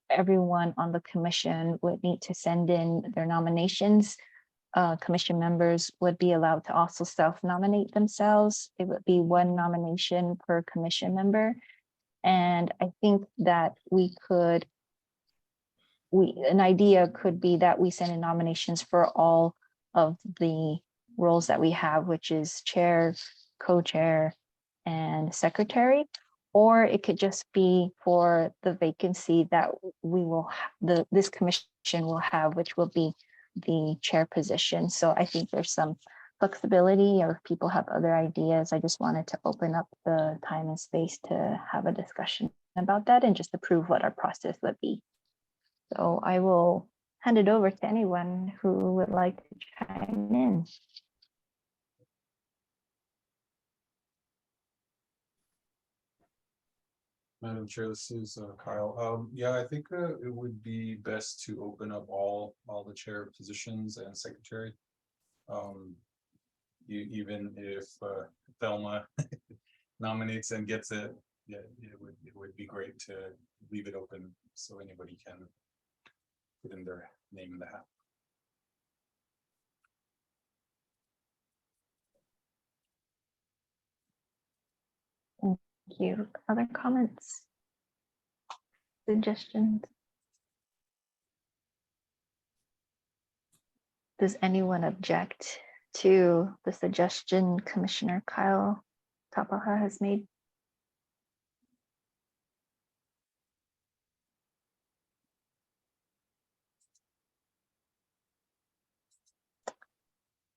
everyone on the commission would need to send in their nominations. Commission members would be allowed to also self-nominate themselves. It would be one nomination per commission member. And I think that an idea could be that we send in nominations for all of the roles that we have, which is chair, co-chair, and secretary, or it could just be for the vacancy that this commission will have, which will be the chair position. So I think there's some flexibility, or if people have other ideas. I just wanted to open up the time and space to have a discussion about that and just approve what our process would be. So I will hand it over to anyone who would like to chime in. Madam Chair, this is Kyle. Yeah, I think it would be best to open up all the chair positions and secretary. Even if Thelma nominates and gets it, yeah, it would be great to leave it open so anybody can put in their name in the hat. Thank you. Other comments? Suggestions? Does anyone object to the suggestion Commissioner Kyle Tapaha has made?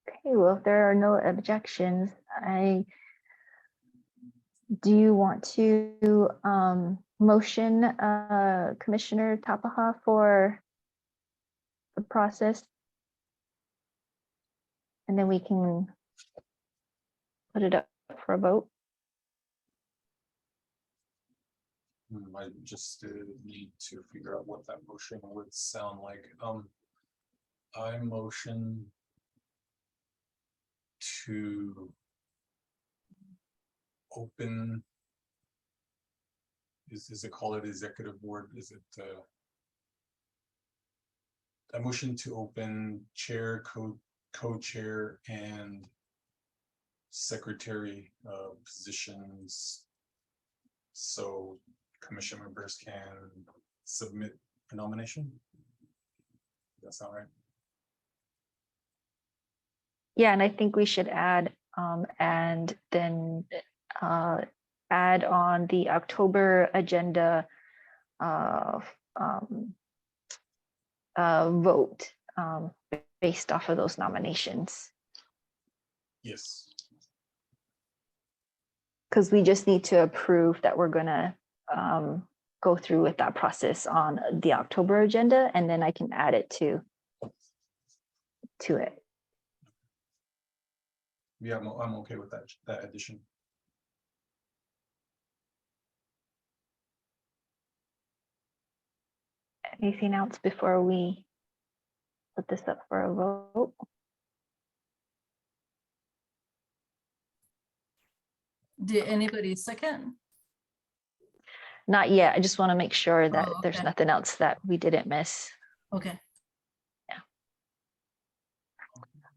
Okay, well, if there are no objections, I Do you want to motion Commissioner Tapaha for the process? And then we can put it up for a vote. I just need to figure out what that motion would sound like. I motion to open. Is it called an executive board? Is it? A motion to open chair, co-chair, and secretary positions. So commission members can submit a nomination. Does that sound right? Yeah, and I think we should add and then add on the October agenda vote based off of those nominations. Yes. Because we just need to approve that we're gonna go through with that process on the October agenda, and then I can add it to it. Yeah, I'm okay with that addition. Anything else before we put this up for a vote? Did anybody second? Not yet. I just want to make sure that Oh, there's okay. nothing else that we didn't miss. Okay.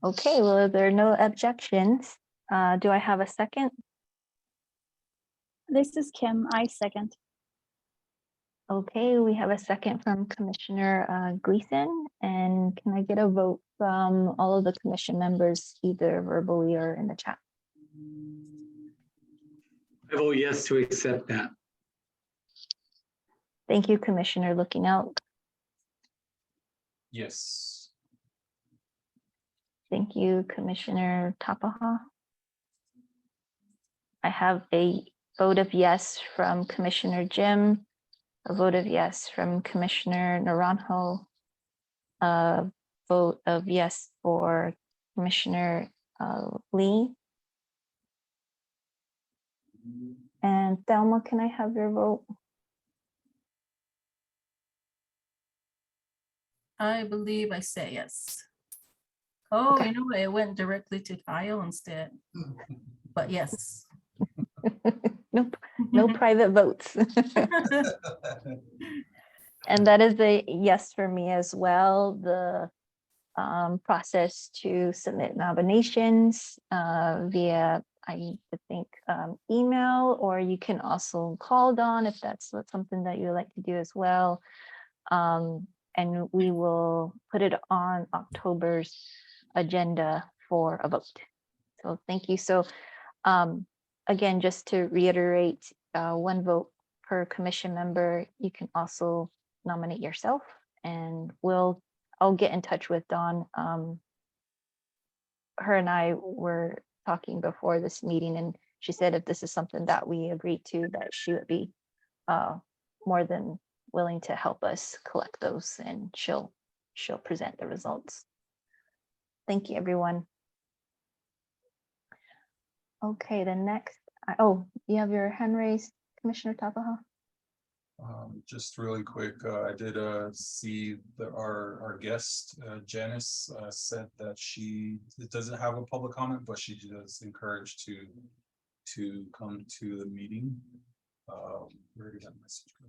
Okay, well, if there are no objections, do I have a second? This is Kim. I second. Okay, we have a second from Commissioner Gleason, and can I get a vote from all of the commission members, either verbally or in the chat? I vote yes to accept that. Thank you, Commissioner Looking Out. Yes. Thank you, Commissioner Tapaha. I have a vote of yes from Commissioner Jim, a vote of yes from Commissioner Naranjo, a vote of yes for Commissioner Lee. And Thelma, can I have your vote? I believe I say yes. Oh, Okay. you know what? It went directly to Kyle instead, but yes. Nope, no private votes. And that is a yes for me as well. The process to submit nominations via, I think, email, or you can also call Dawn if that's something that you like to do as well. And we will put it on October's agenda for a vote. So thank you. So again, just to reiterate, one vote per commission member. You can also nominate yourself, and I'll get in touch with Dawn. Her and I were talking before this meeting, and she said if this is something that we agreed to, that she would be more than willing to help us collect those, and she'll present the results. Thank you, everyone. Okay, the next, oh, you have your hand raised, Commissioner Tapaha? Just really quick, I did see that our guest, Janice, said that she doesn't have a public comment, but she does encourage to come to the meeting. Where did that message go?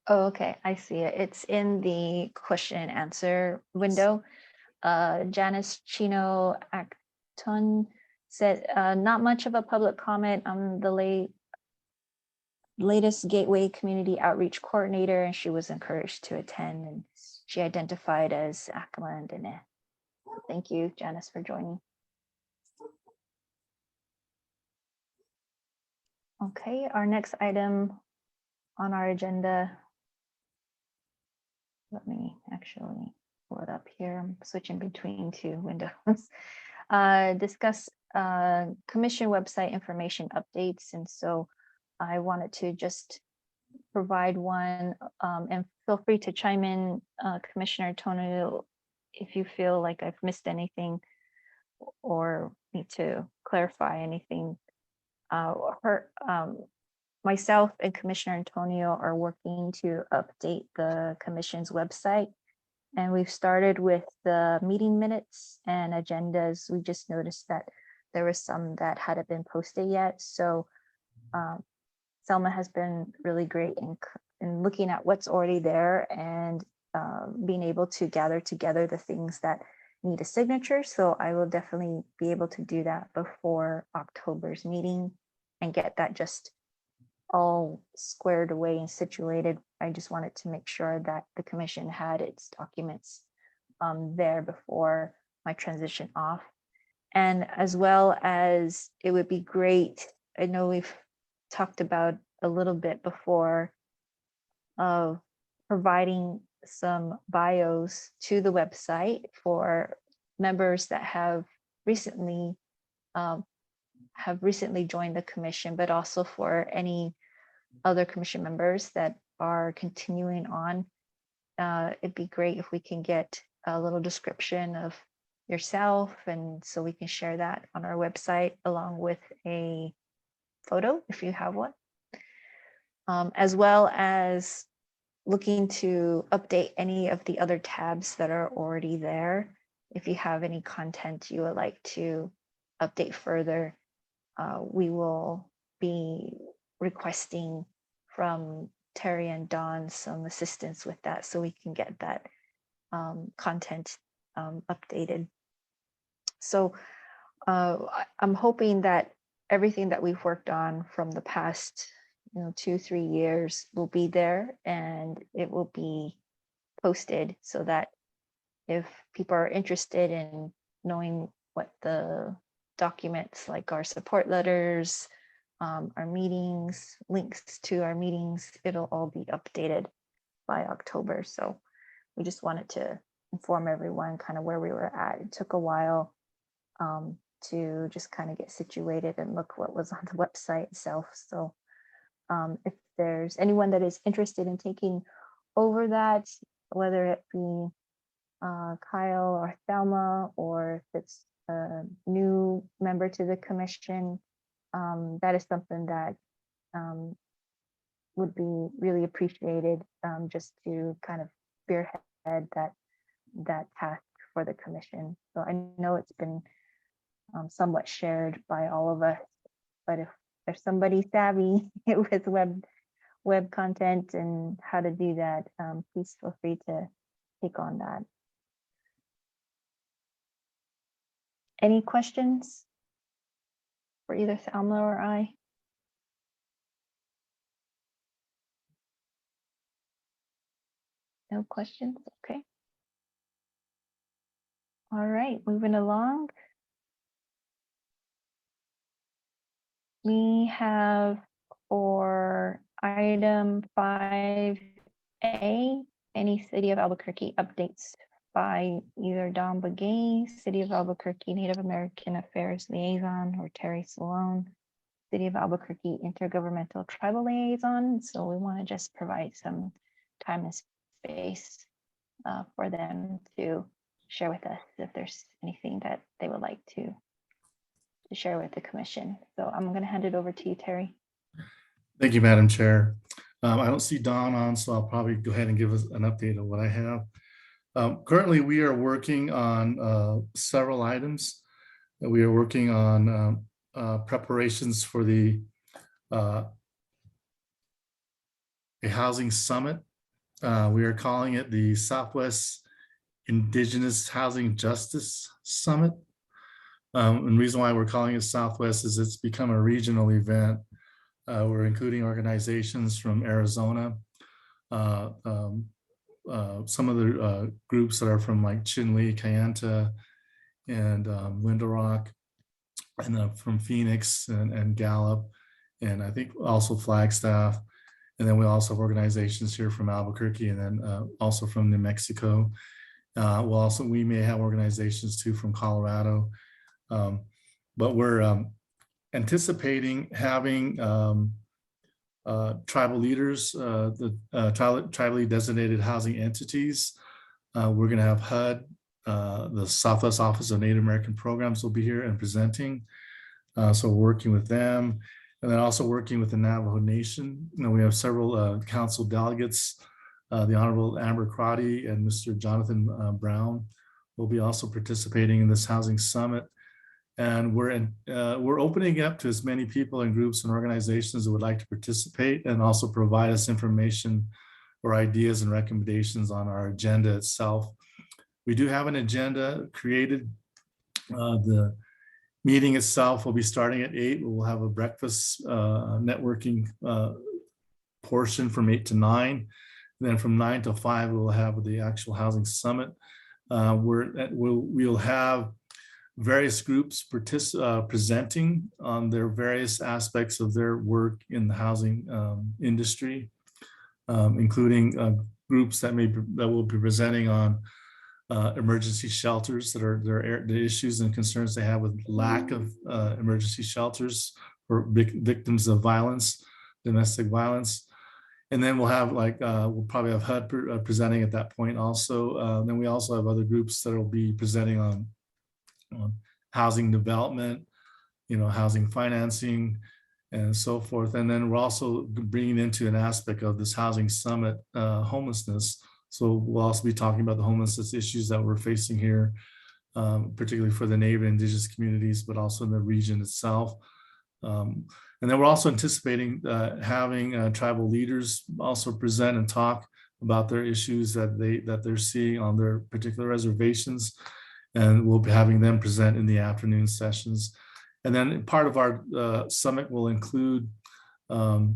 Oh, okay, I see it. It's in the question and answer window. Janice Chino Acton said, not much of a public comment on the latest Gateway Community Outreach Coordinator, and she was encouraged to attend, and she identified as Akala and Dene. Thank you, Janice, for joining. Okay, our next item on our agenda. Let me actually pull it up here. I'm switching between two windows. discuss commission website information updates. And so I wanted to just provide one, and feel free to chime in, Commissioner Antonio, if you feel like I've missed anything or need to clarify anything. Myself and Commissioner Antonio are working to update the commission's website. And we've started with the meeting minutes and agendas. We just noticed that there was some that hadn't been posted yet. So Selma has been really great in looking at what's already there and being able to gather together the things that need a signature. So I will definitely be able to do that before October's meeting and get that just all squared away and situated. I just wanted to make sure that the commission had its documents there before my transition off. And as well as it would be great, I know we've talked about a little bit before, of providing some bios to the website for members that have recently joined the commission, but also for any other commission members that are continuing on. It'd be great if we can get a little description of yourself, and so we can share that on our website along with a photo if you have one, as well as looking to update any of the other tabs that are already there. If you have any content you would like to update further, we will be requesting from Terry and Dawn some assistance with that so we can get that content updated. So I'm hoping that everything that we've worked on from the past 2-3 years will be there, and it will be posted so that if people are interested in knowing what the documents like our support letters, our meetings, links to our meetings, it'll all be updated by October. So we just wanted to inform everyone kind of where we were at. It took a while to just kind of get situated and look what was on the website itself. So if there's anyone that is interested in taking over that, whether it be Kyle or Thelma, or if it's a new member to the commission, that is something that would be really appreciated, just to kind of spearhead that task for the commission. So I know it's been somewhat shared by all of us, but if there's somebody savvy with web content and how to do that, please feel free to take on that. Any questions for either Thelma or I? No questions? Okay. All right, moving along. We have for item 5A, any City of Albuquerque updates by either Don Begay, City of Albuquerque Native American Affairs Liaison, or Terry Salone, City of Albuquerque Intergovernmental Tribal Liaison. So we want to just provide some time and space for them to share with us if there's anything that they would like to share with the commission. So I'm going to hand it over to you, Terry. Thank you, Madam Chair. I don't see Dawn on, so I'll probably go ahead and give us an update of what I have. Currently, we are working on several items. We are working on preparations for a housing summit. We are calling it the Southwest Indigenous Housing Justice Summit. And the reason why we're calling it Southwest is it's become a regional event. We're including organizations from Arizona, some of the groups that are from like Chinle, Kayenta, and Window Rock, and from Phoenix and Gallup, and I think also Flagstaff. And then we also have organizations here from Albuquerque, and then also from New Mexico. We may have organizations too from Colorado. But we're anticipating having tribal leaders, the tribally designated housing entities. We're going to have HUD, the Southwest Office of Native American Programs will be here and presenting. So working with them, and then also working with the Navajo Nation. You know, we have several council delegates. The Honorable Amber Crotty and Mr. Jonathan Brown will be also participating in this housing summit. And we're opening it up to as many people and groups and organizations that would like to participate and also provide us information or ideas and recommendations on our agenda itself. We do have an agenda created. The meeting itself will be starting at 8. We'll have a breakfast networking portion from 8 to 9. And then from 9 to 5, we'll have the actual housing summit. We'll have various groups presenting on their various aspects of their work in the housing industry, including groups that will be presenting on emergency shelters that are the issues and concerns they have with lack of emergency shelters for victims of violence, domestic violence. And then we'll have we'll probably have HUD presenting at that point also. Then we also have other groups that will be presenting on housing development, you know, housing financing and so forth. And then we're also bringing into an aspect of this housing summit, homelessness. So we'll also be talking about the homelessness issues that we're facing here, particularly for the Native and Indigenous communities, but also in the region itself. And then we're also anticipating having tribal leaders also present and talk about their issues that they're seeing on their particular reservations. And we'll be having them present in the afternoon sessions. And then part of our summit will include, we'll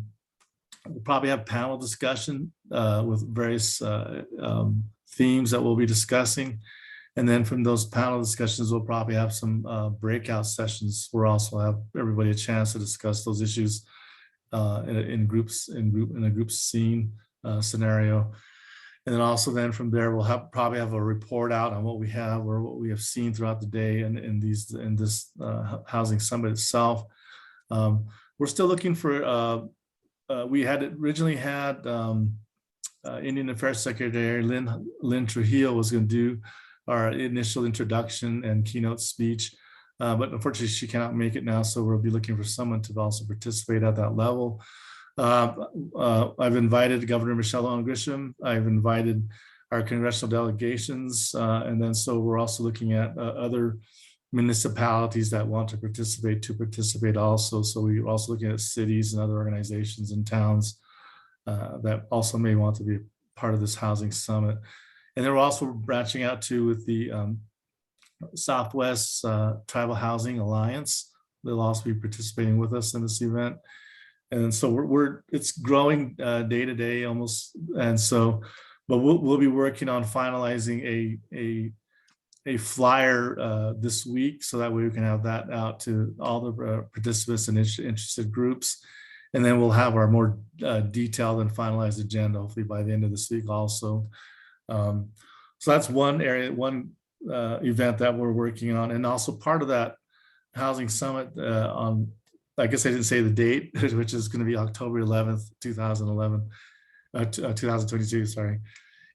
probably have panel discussion with various themes that we'll be discussing. And then from those panel discussions, we'll probably have some breakout sessions where also have everybody a chance to discuss those issues in a group scene scenario. And then also then from there, we'll probably have a report out on what we have or what we have seen throughout the day in this housing summit itself. We're still looking for, we had originally had Indian Affairs Secretary Lynn Trujillo was going to do our initial introduction and keynote speech, but unfortunately she cannot make it now. So we'll be looking for someone to also participate at that level. I've invited Governor Michelle Owens Grisham. I've invited our congressional delegations. And then so we're also looking at other municipalities that want to participate also. So we're also looking at cities and other organizations and towns that also may want to be part of this housing summit. And then we're also branching out to with the Southwest Tribal Housing Alliance. They'll also be participating with us in this event. And so it's growing day to day almost. And so, but we'll be working on finalizing a flyer this week, so that way we can have that out to all the participants and interested groups. And then we'll have our more detailed and finalized agenda, hopefully by the end of this week also. So that's one area, one event that we're working on. And also part of that housing summit on, I guess I didn't say the date, which is going to be October 11th, 2022, sorry.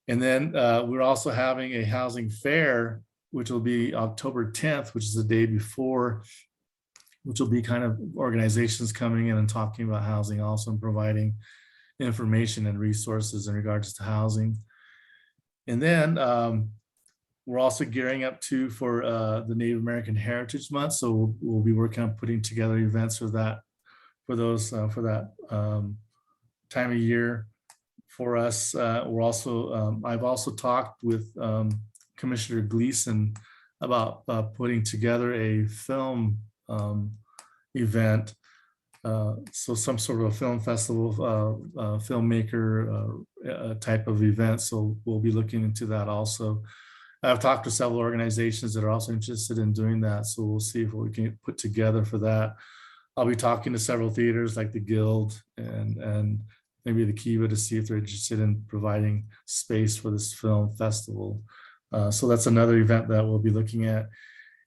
And then we're also having a housing fair, which will be October 10th, which is the day before, which will be kind of organizations coming in and talking about housing also and providing information and resources in regards to housing. And then we're also gearing up for the Native American Heritage Month. So we'll be working on putting together events for that time of year for us. We're also, I've also talked with Commissioner Gleason about putting together a film event. So some sort of a film festival, filmmaker type of event. So we'll be looking into that also. I've talked to several organizations that are also interested in doing that. So we'll see if we can put together for that. I'll be talking to several theaters like the Guild and maybe the Kiva to see if they're interested in providing space for this film festival. So that's another event that we'll be looking at.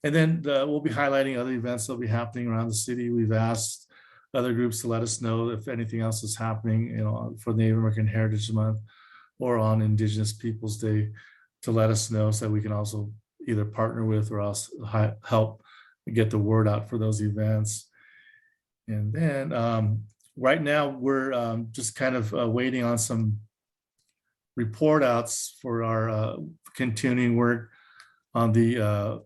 And then we'll be highlighting other events that'll be happening around the city. We've asked other groups to let us know if anything else is happening, for Native American Heritage Month or on Indigenous Peoples Day, to let us know so that we can also either partner with or else help get the word out for those events. And then right now we're just kind of waiting on some report outs for our continuing work on the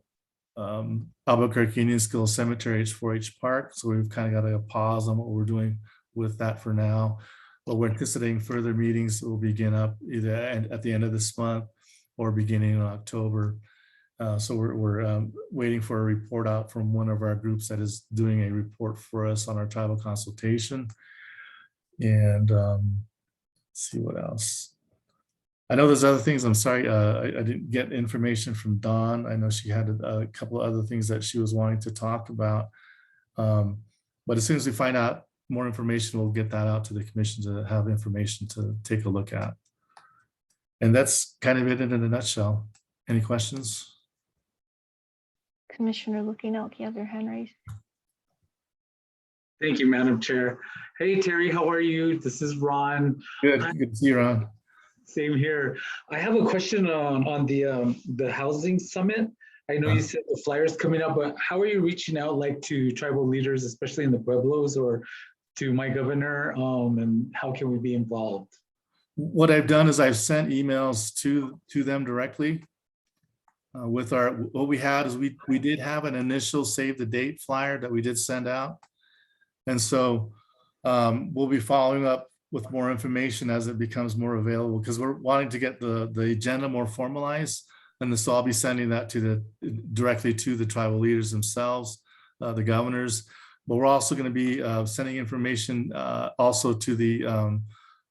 Albuquerque Indian School Cemetery H4H Park. So we've kind of got a pause on what we're doing with that for now. But we're anticipating further meetings will begin up either at the end of this month or beginning in October. So we're waiting for a report out from one of our groups that is doing a report for us on our tribal consultation. And let's see what else. I know there's other things. I'm sorry, I didn't get information from Dawn. I know she had a couple of other things that she was wanting to talk about. But as soon as we find out more information, we'll get that out to the commission to have information to take a look at. And that's kind of it in a nutshell. Any questions? Commissioner looking out, you have your hand raised. Thank you, Madam Chair. Hey, Terry, how are you? This is Ron. Good to see you, Ron. Same here. I have a question on the housing summit. I know you said the flyer's coming up, but how are you reaching out like to tribal leaders, especially in the Pueblos, or to my governor, and how can we be involved? What I've done is I've sent emails to them directly. With what we had is we did have an initial save the date flyer that we did send out. And so we'll be following up with more information as it becomes more available, because we're wanting to get the agenda more formalized. And so I'll be sending that directly to the tribal leaders themselves, the governors. But we're also going to be sending information also to the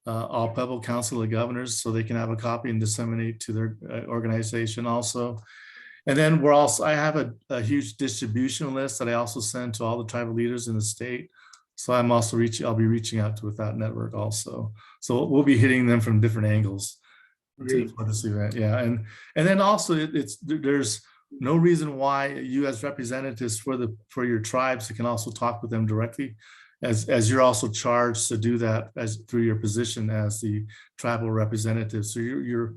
All Pueblo Council of Governors, so they can have a copy and disseminate to their organization also. And then I have a huge distribution list that I also send to all the tribal leaders in the state. So I'll be reaching out with that network also. So we'll be hitting them from different angles for this event. Yeah, and then also there's no reason why you as representatives for your tribes can also talk with them directly, as you're also charged to do that through your position as the tribal representative. So you're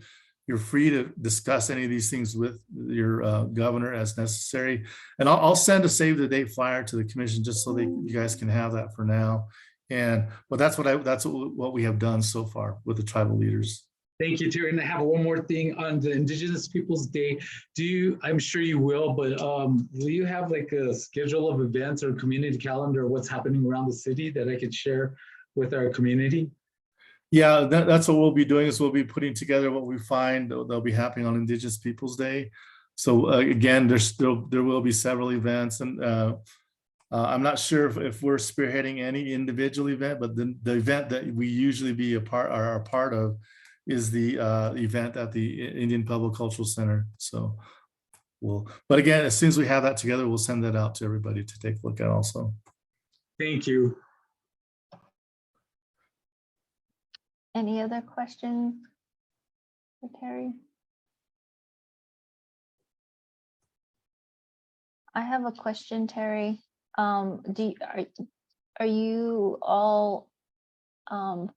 free to discuss any of these things with your governor as necessary. And I'll send a save the date flyer to the commission just so you guys can have that for now. But that's what we have done so far with the tribal leaders. Thank you, Terry. And I have one more thing on the Indigenous Peoples Day. I'm sure you will, but will you have like a schedule of events or community calendar, what's happening around the city that I could share with our community? Yeah, that's what we'll be doing, is we'll be putting together what we find that'll be happening on Indigenous Peoples Day. So again, there will be several events, and I'm not sure if we're spearheading any individual event, but the event that we usually are a part of is the event at the Indian Pueblo Cultural Center. So but again, as soon as we have that together, we'll send that out to everybody to take a look at also. Thank you. Any other questions for Terry? I have a question, Terry. Are you all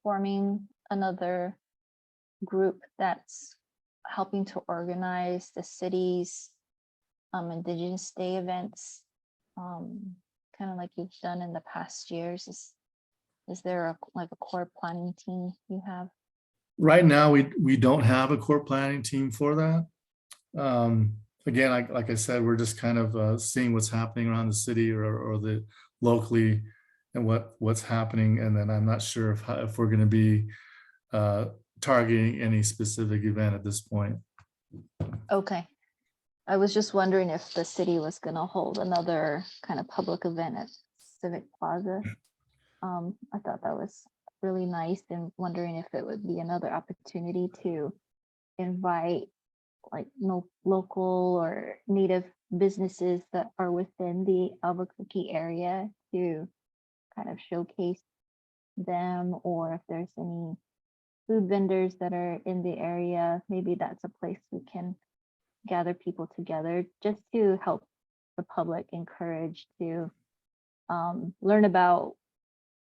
forming another group that's helping to organize the city's Indigenous Day events, kind of like you've done in the past years? Is there a core planning team you have? Right now, we don't have a core planning team for that. Again, like I said, we're just kind of seeing what's happening around the city or the locally and what's happening. And then I'm not sure if we're going to be targeting any specific event at this point. Okay. I was just wondering if the city was going to hold another kind of public event at Civic Plaza. I thought that was really nice, and wondering if it would be another opportunity to invite like local or native businesses that are within the Albuquerque area to kind of showcase them, or if there's any food vendors that are in the area, maybe that's a place we can gather people together just to help the public encouraged to learn about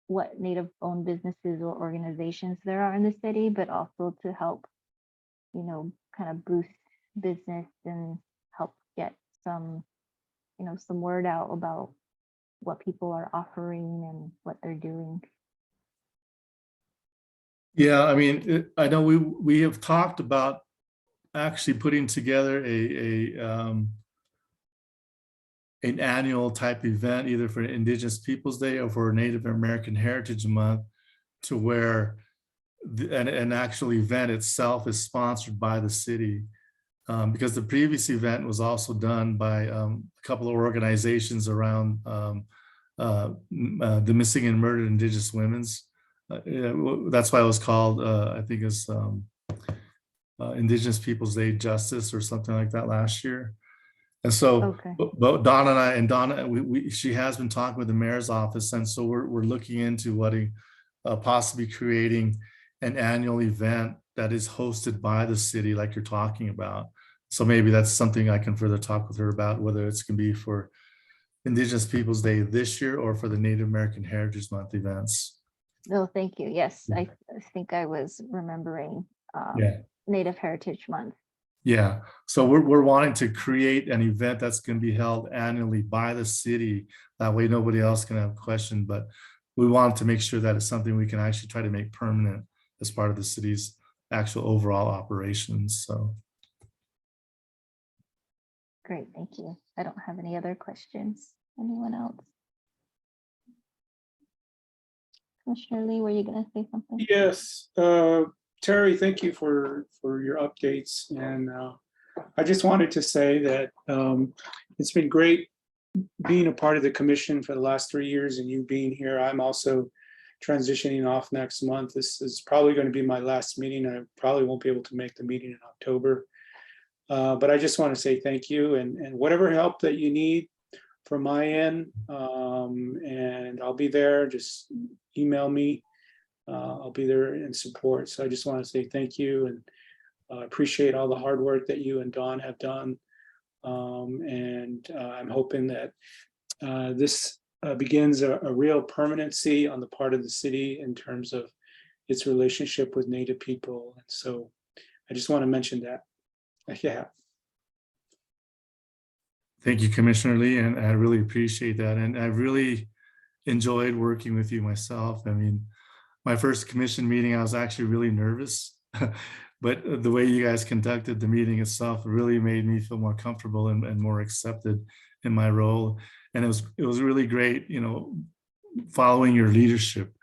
what Native-owned businesses or organizations there are in the city, but also to help, you know, kind of boost business and help get some, you know, some word out about what people are offering and what they're doing. Yeah, I mean, I know we have talked about actually putting together an annual type event, either for Indigenous Peoples Day or for Native American Heritage Month, to where an actual event itself is sponsored by the city. Because the previous event was also done by a couple of organizations around the missing and murdered Indigenous women's. That's why it was called, I think it's Indigenous Peoples Day Justice or something like that last year. And so, Okay. but Donna and Donna, she has been talking with the mayor's office, and so we're looking into what possibly creating an annual event that is hosted by the city, like you're talking about. So maybe that's something I can further talk with her about, whether it's going to be for Indigenous Peoples Day this year or for the Native American Heritage Month events. No, thank you. Yes, I think I was remembering Yeah. Native Heritage Month. Yeah, so we're wanting to create an event that's going to be held annually by the city. That way nobody else can have a question, but we want to make sure that it's something we can actually try to make permanent as part of the city's actual overall operations. So. Great, thank you. I don't have any other questions. Anyone else? Commissioner Lee, were you going to say something? Yes, Terry, thank you for your updates. And I just wanted to say that it's been great being a part of the commission for the last 3 years and you being here. I'm also transitioning off next month. This is probably going to be my last meeting. I probably won't be able to make the meeting in October. But I just want to say thank you and whatever help that you need from my end, and I'll be there. Just email me. I'll be there in support. So I just want to say thank you and appreciate all the hard work that you and Dawn have done. And I'm hoping that this begins a real permanency on the part of the city in terms of its relationship with Native people. And so I just want to mention that. Yeah. Thank you, Commissioner Lee, and I really appreciate that. And I really enjoyed working with you myself. I mean, my first commission meeting, I was actually really nervous, but the way you guys conducted the meeting itself really made me feel more comfortable and more accepted in my role. And it was really great, you know, following your leadership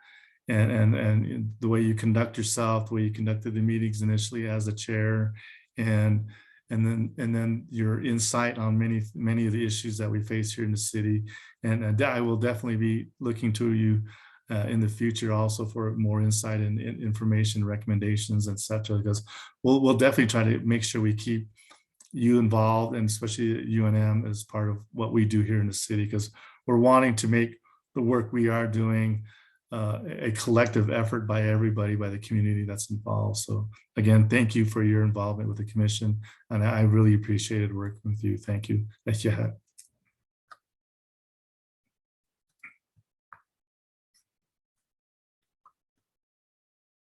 and the way you conduct yourself, the way you conducted the meetings initially as the chair, and then your insight on many of the issues that we face here in the city. And I will definitely be looking to you in the future also for more insight and information, recommendations, etc. Because we'll definitely try to make sure we keep you involved, and especially UNM as part of what we do here in the city, because we're wanting to make the work we are doing a collective effort by everybody, by the community that's involved. So again, thank you for your involvement with the commission, and I really appreciated working with you. Thank you. Yeah.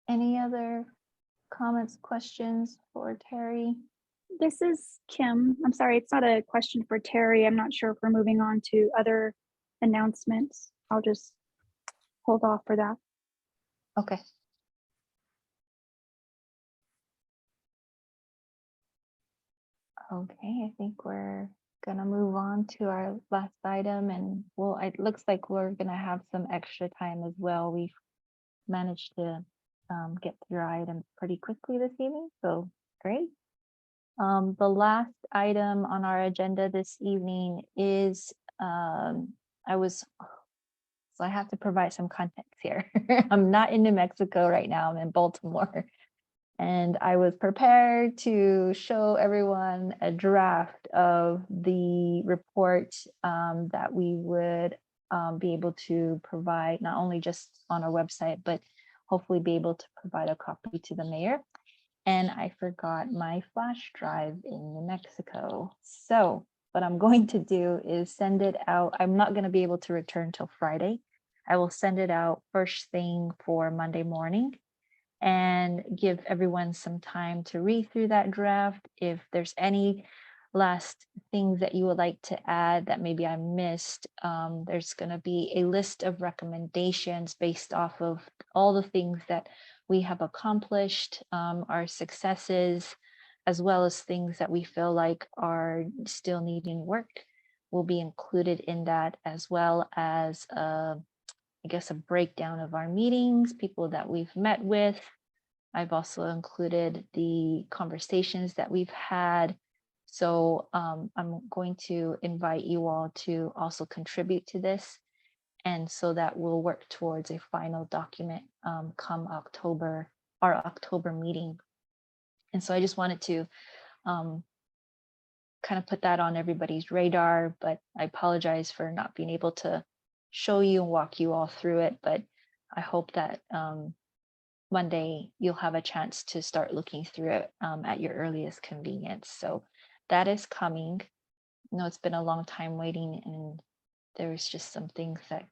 Any other comments, questions for Terry? This is Kim. I'm sorry, it's not a question for Terry. I'm not sure if we're moving on to other announcements. I'll just hold off for that. Okay. Okay, I think we're gonna move on to our last item, and well, it looks like we're gonna have some extra time as well. We've managed to get through our items pretty quickly this evening, so great. The last item on our agenda this evening is so I have to provide some context here. I'm not in New Mexico right now, I'm in Baltimore. And I was prepared to show everyone a draft of the report that we would be able to provide, not only just on our website, but hopefully be able to provide a copy to the mayor. And I forgot my flash drive in New Mexico. So what I'm going to do is send it out. I'm not going to be able to return till Friday. I will send it out first thing for Monday morning and give everyone some time to read through that draft. If there's any last things that you would like to add that maybe I missed, there's going to be a list of recommendations based off of all the things that we have accomplished, our successes, as well as things that we feel like are still needing work will be included in that, as well as I guess a breakdown of our meetings, people that we've met with. I've also included the conversations that we've had. So I'm going to invite you all to also contribute to this. And so that we'll work towards a final document come October, our October meeting. And so I just wanted to kind of put that on everybody's radar, but I apologize for not being able to show you and walk you all through it. But I hope that Monday you'll have a chance to start looking through it at your earliest convenience. So that is coming. I know it's been a long time waiting, and there's just some things that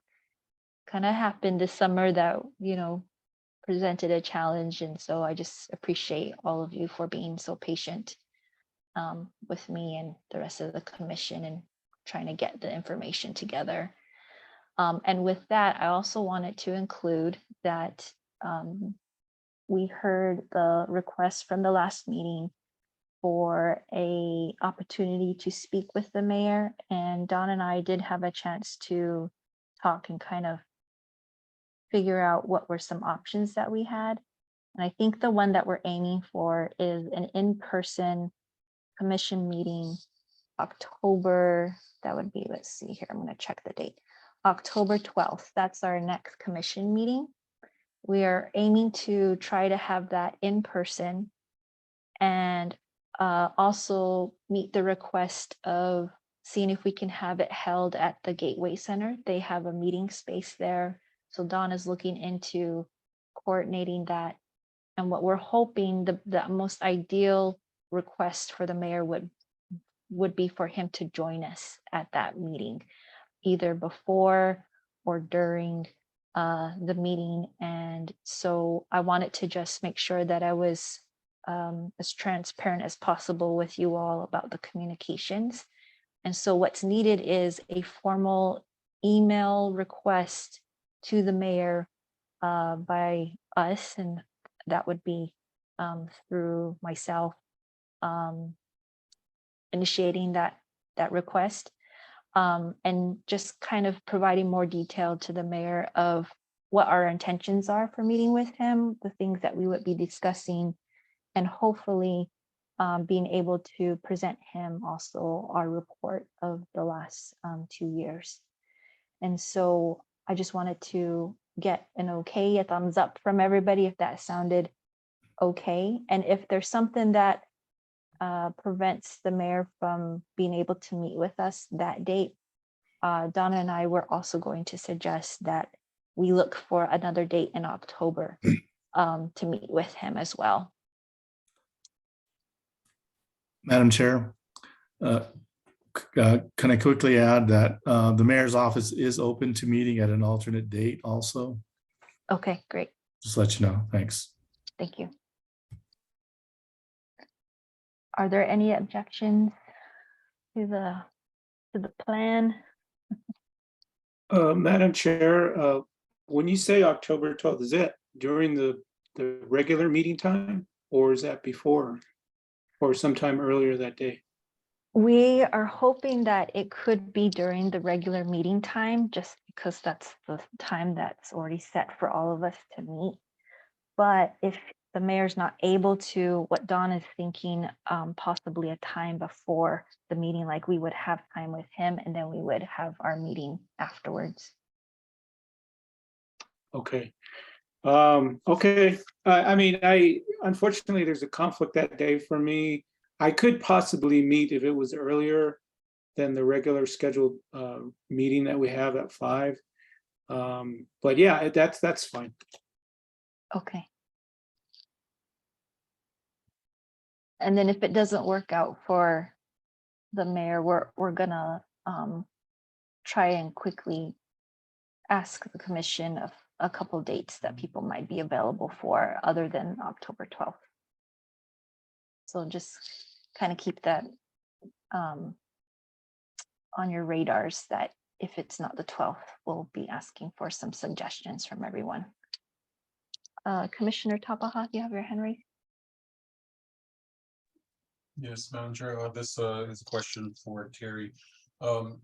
kind of happened this summer that, you know, presented a challenge. And so I just appreciate all of you for being so patient with me and the rest of the commission and trying to get the information together. And with that, I also wanted to include that we heard the request from the last meeting for a opportunity to speak with the mayor, and Don and I did have a chance to talk and kind of figure out what were some options that we had. And I think the one that we're aiming for is an in-person commission meeting October, that would be, let's see here, I'm going to check the date, October 12th. That's our next commission meeting. We are aiming to try to have that in person and also meet the request of seeing if we can have it held at the Gateway Center. They have a meeting space there. So Dawn is looking into coordinating that. And what we're hoping, the most ideal request for the mayor would be for him to join us at that meeting, either before or during the meeting. And so I wanted to just make sure that I was as transparent as possible with you all about the communications. And so what's needed is a formal email request to the mayor by us, and that would be through myself initiating that request, and just kind of providing more detail to the mayor of what our intentions are for meeting with him, the things that we would be discussing, and hopefully being able to present him also our report of the last 2 years. And so I just wanted to get an okay, a thumbs up from everybody if that sounded okay. And if there's something that prevents the mayor from being able to meet with us that date, Donna and I were also going to suggest that we look for another date in October to meet with him as well. Madam Chair, can I quickly add that the mayor's office is open to meeting at an alternate date also? Okay, great. Just let you know. Thanks. Thank you. Are there any objections to the plan? Madam Chair, when you say October 12th, is that during the regular meeting time, or is that before or sometime earlier that day? We are hoping that it could be during the regular meeting time, just because that's the time that's already set for all of us to meet. But if the mayor's not able to, what Dawn is thinking, possibly a time before the meeting, like we would have time with him and then we would have our meeting afterwards. Okay. Okay. I mean, unfortunately, there's a conflict that day for me. I could possibly meet if it was earlier than the regular scheduled meeting that we have at 5. But yeah, that's fine. Okay. And then if it doesn't work out for the mayor, we're gonna try and quickly ask the commission of a couple dates that people might be available for other than October 12th. So just kind of keep that on your radars, that if it's not the 12th, we'll be asking for some suggestions from everyone. Commissioner Tapaha, you have your hand raised? Yes, Madam Chair, this is a question for Terry.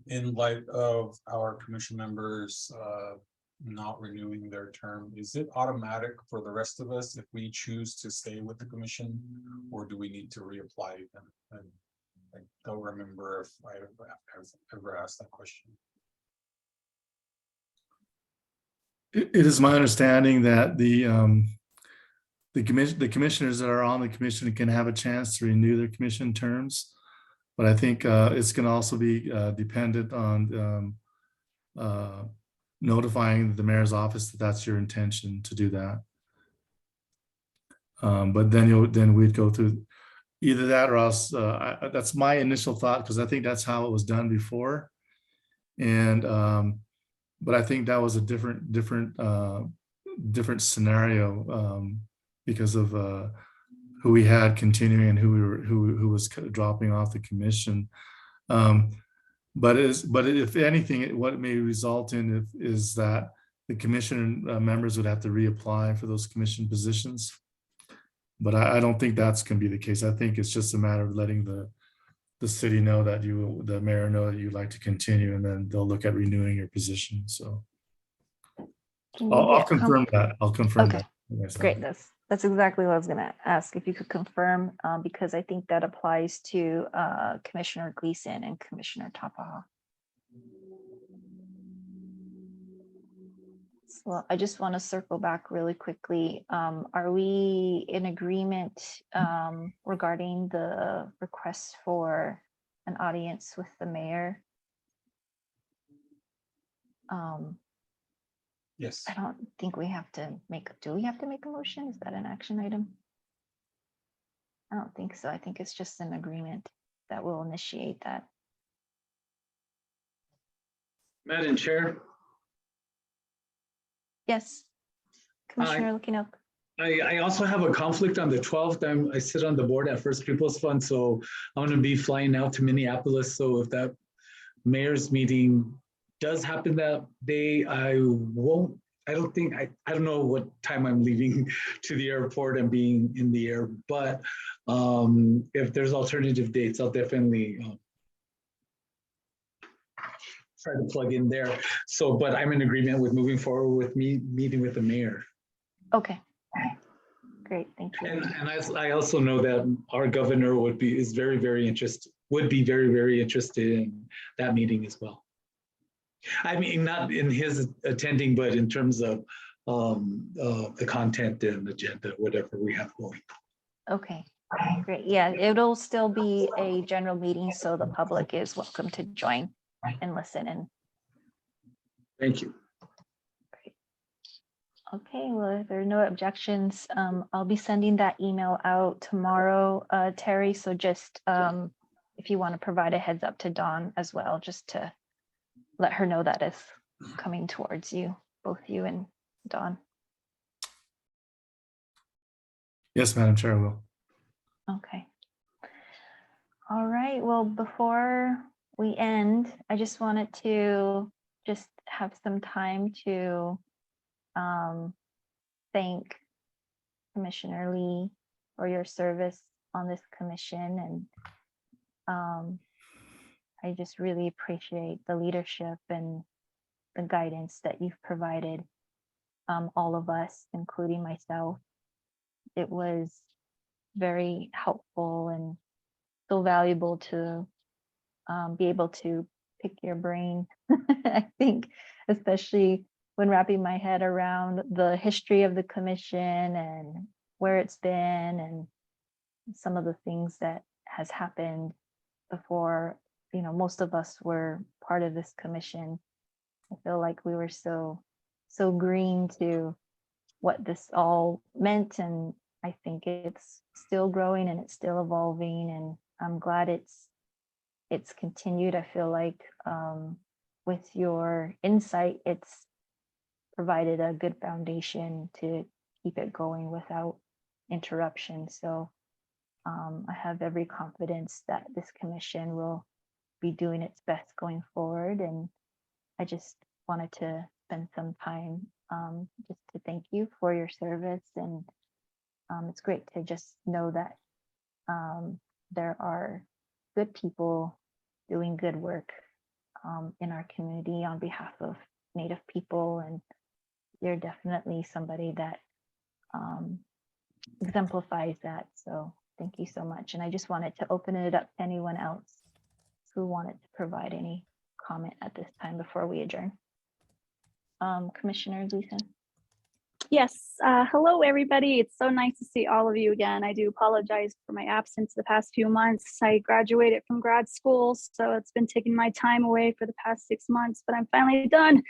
In light of our commission members not renewing their term, is it automatic for the rest of us if we choose to stay with the commission, or do we need to reapply them? And I don't remember if I've ever asked that question. It is my understanding that the commissioners that are on the commission can have a chance to renew their commission terms. But I think it's going to also be dependent on notifying the mayor's office that that's your intention to do that. But then we'd go through either that or else. That's my initial thought, because I think that's how it was done before. And but I think that was a different scenario because of who we had continuing and who was dropping off the commission. But if anything, what it may result in is that the commission members would have to reapply for those commission positions. But I don't think that's going to be the case. I think it's just a matter of letting the city know that the mayor know that you'd like to continue, and then they'll look at renewing your position. So I'll confirm that. I'll confirm Okay. that. Great. That's exactly what I was going to ask, if you could confirm, because I think that applies to Commissioner Gleason and Commissioner Tapaha. So I just want to circle back really quickly. Are we in agreement regarding the request for an audience with the mayor? Yes. I don't think we have to do we have to make a motion? Is that an action item? I don't think so. I think it's just an agreement that will initiate that. Madam Chair, Yes. Commissioner looking up. I also have a conflict on the 12th. I sit on the board at First Peoples Fund, so I'm going to be flying out to Minneapolis. So if that mayor's meeting does happen that day, I don't know what time I'm leaving to the airport and being in the air, but if there's alternative dates, I'll definitely try to plug in there. So, but I'm in agreement with moving forward with me meeting with the mayor. Okay. Great, thank you. And I also know that our governor would be very interested in that meeting as well. I mean, not in his attending, but in terms of the content and agenda, whatever we have going. Okay, great. Yeah, it'll still be a general meeting, so the public is welcome to join and listen in. Thank you. Okay, well, if there are no objections, I'll be sending that email out tomorrow, Terry. So just if you want to provide a heads up to Dawn as well, just to let her know that it's coming towards you, both you and Dawn. Yes, Madam Chair, I will. Okay. All right, well, before we end, I just wanted to just have some time to thank Commissioner Lee for your service on this commission. And I just really appreciate the leadership and the guidance that you've provided all of us, including myself. It was very helpful and so valuable to be able to pick your brain. I think, especially when wrapping my head around the history of the commission and where it's been and some of the things that has happened before, you know, most of us were part of this commission. I feel like we were so green to what this all meant, and I think it's still growing and it's still evolving, and I'm glad it's it's continued. I feel like with your insight, it's provided a good foundation to keep it going without interruption. So I have every confidence that this commission will be doing its best going forward. And I just wanted to spend some time just to thank you for your service. And it's great to just know that there are good people doing good work in our community on behalf of Native people. And you're definitely somebody that exemplifies that. So thank you so much. And I just wanted to open it up to anyone else who wanted to provide any comment at this time before we adjourn. Commissioner Gleason. Yes, hello everybody. It's so nice to see all of you again. I do apologize for my absence the past few months. I graduated from grad school, so it's been taking my time away for the past 6 months, but I'm finally done.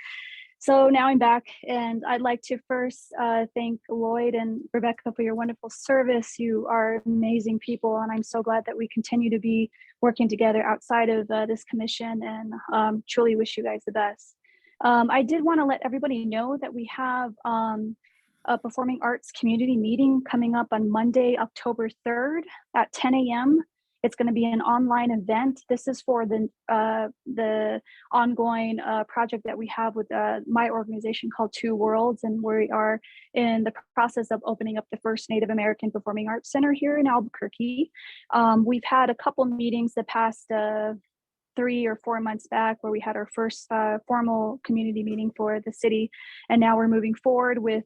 So now I'm back, and I'd like to first thank Lloyd and Rebecca for your wonderful service. You are amazing people, and I'm so glad that we continue to be working together outside of this commission, and truly wish you guys the best. I did want to let everybody know that we have a performing arts community meeting coming up on Monday, October 3rd at 10 a.m. It's going to be an online event. This is for the ongoing project that we have with my organization called Two Worlds, and we are in the process of opening up the first Native American Performing Arts Center here in Albuquerque. We've had a couple meetings the past 3 or 4 months back where we had our first formal community meeting for the city, and now we're moving forward with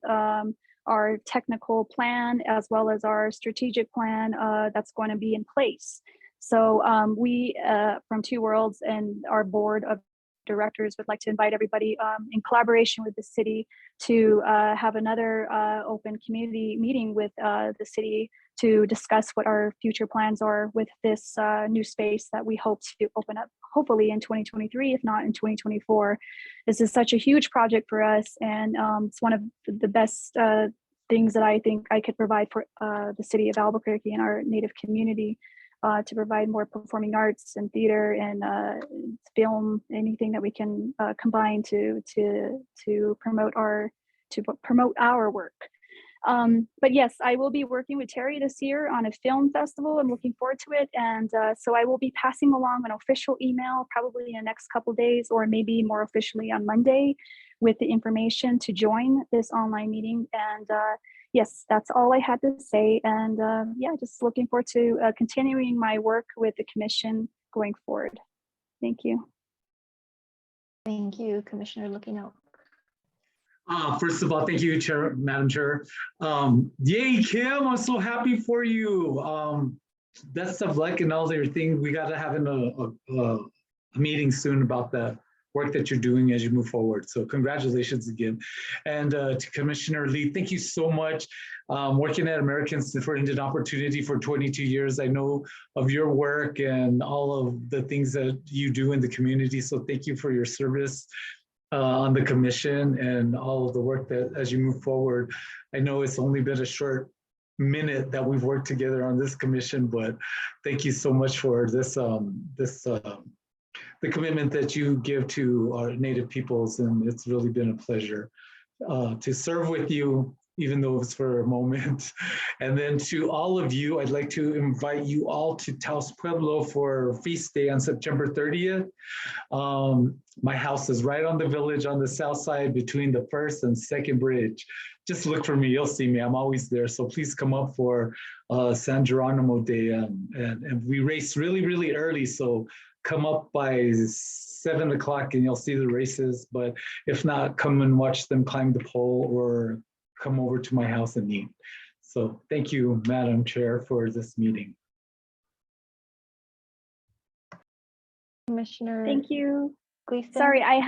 our technical plan as well as our strategic plan that's going to be in place. So we from Two Worlds and our board of directors would like to invite everybody in collaboration with the city to have another open community meeting with the city to discuss what our future plans are with this new space that we hope to open up hopefully in 2023, if not in 2024. This is such a huge project for us, and it's one of the best things that I think I could provide for the city of Albuquerque and our Native community to provide more performing arts and theater and film, anything that we can combine to promote our work. But yes, I will be working with Terry this year on a film festival. I'm looking forward to it. And so I will be passing along an official email probably in the next couple days, or maybe more officially on Monday, with the information to join this online meeting. And yes, that's all I had to say. And yeah, just looking forward to continuing my work with the commission going forward. Thank you. Thank you, Commissioner Looking Out. First of all, thank you, Madam Chair. Yay, Kim, I'm so happy for you. Best of luck and all your things. We got to have a meeting soon about the work that you're doing as you move forward. So congratulations again. And to Commissioner Lee, thank you so much. Working at Americans for Indian Opportunity for 22 years, I know of your work and all of the things that you do in the community. So thank you for your service on the commission and all of the work that as you move forward. I know it's only been a short minute that we've worked together on this commission, but thank you so much for this, the commitment that you give to our Native peoples, and it's really been a pleasure to serve with you, even though it's for a moment. And then to all of you, I'd like to invite you all to Taos Pueblo for Feast Day on September 30th. My house is right on the village on the south side between the first and second bridge. Just look for me, you'll see me, I'm always there. So please come up for San Geronimo Day. And we race really, really early. So come up by 7 o'clock and you'll see the races. But if not, come and watch them climb the pole or come over to my house and eat. So thank you, Madam Chair, for this meeting. Commissioner. Thank you. Gleason. Sorry, I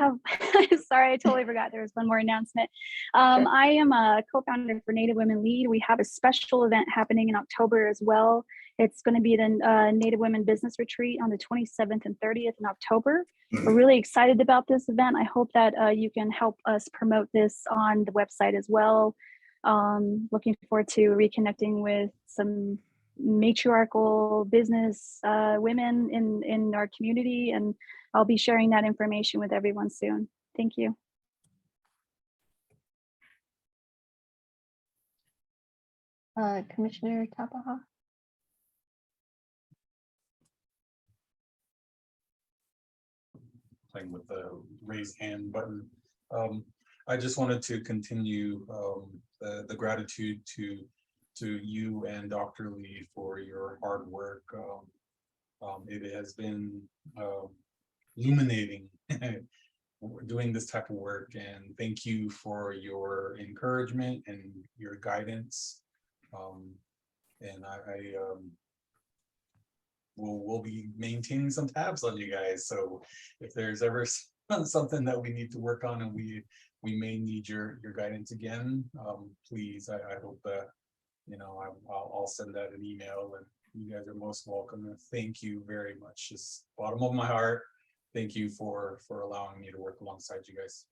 totally forgot there was one more announcement. Sure. I am a co-founder for Native Women Lead. We have a special event happening in October as well. It's going to be the Native Women Business Retreat on the 27th and 30th in October. We're really excited about this event. I hope that you can help us promote this on the website as well. Looking forward to reconnecting with some matriarchal business women in our community, and I'll be sharing that information with everyone soon. Thank you. Commissioner Tapaha. Playing with the raise hand button. I just wanted to continue the gratitude to you and Dr. Lee for your hard work. It has been illuminating doing this type of work, and thank you for your encouragement and your guidance. And we'll be maintaining some tabs on you guys. So if there's ever something that we need to work on and we may need your guidance again, please, I hope that, you know, I'll send that an email, and you guys are most welcome. And thank you very much. Just bottom of my heart. Thank you for allowing me to work alongside you guys.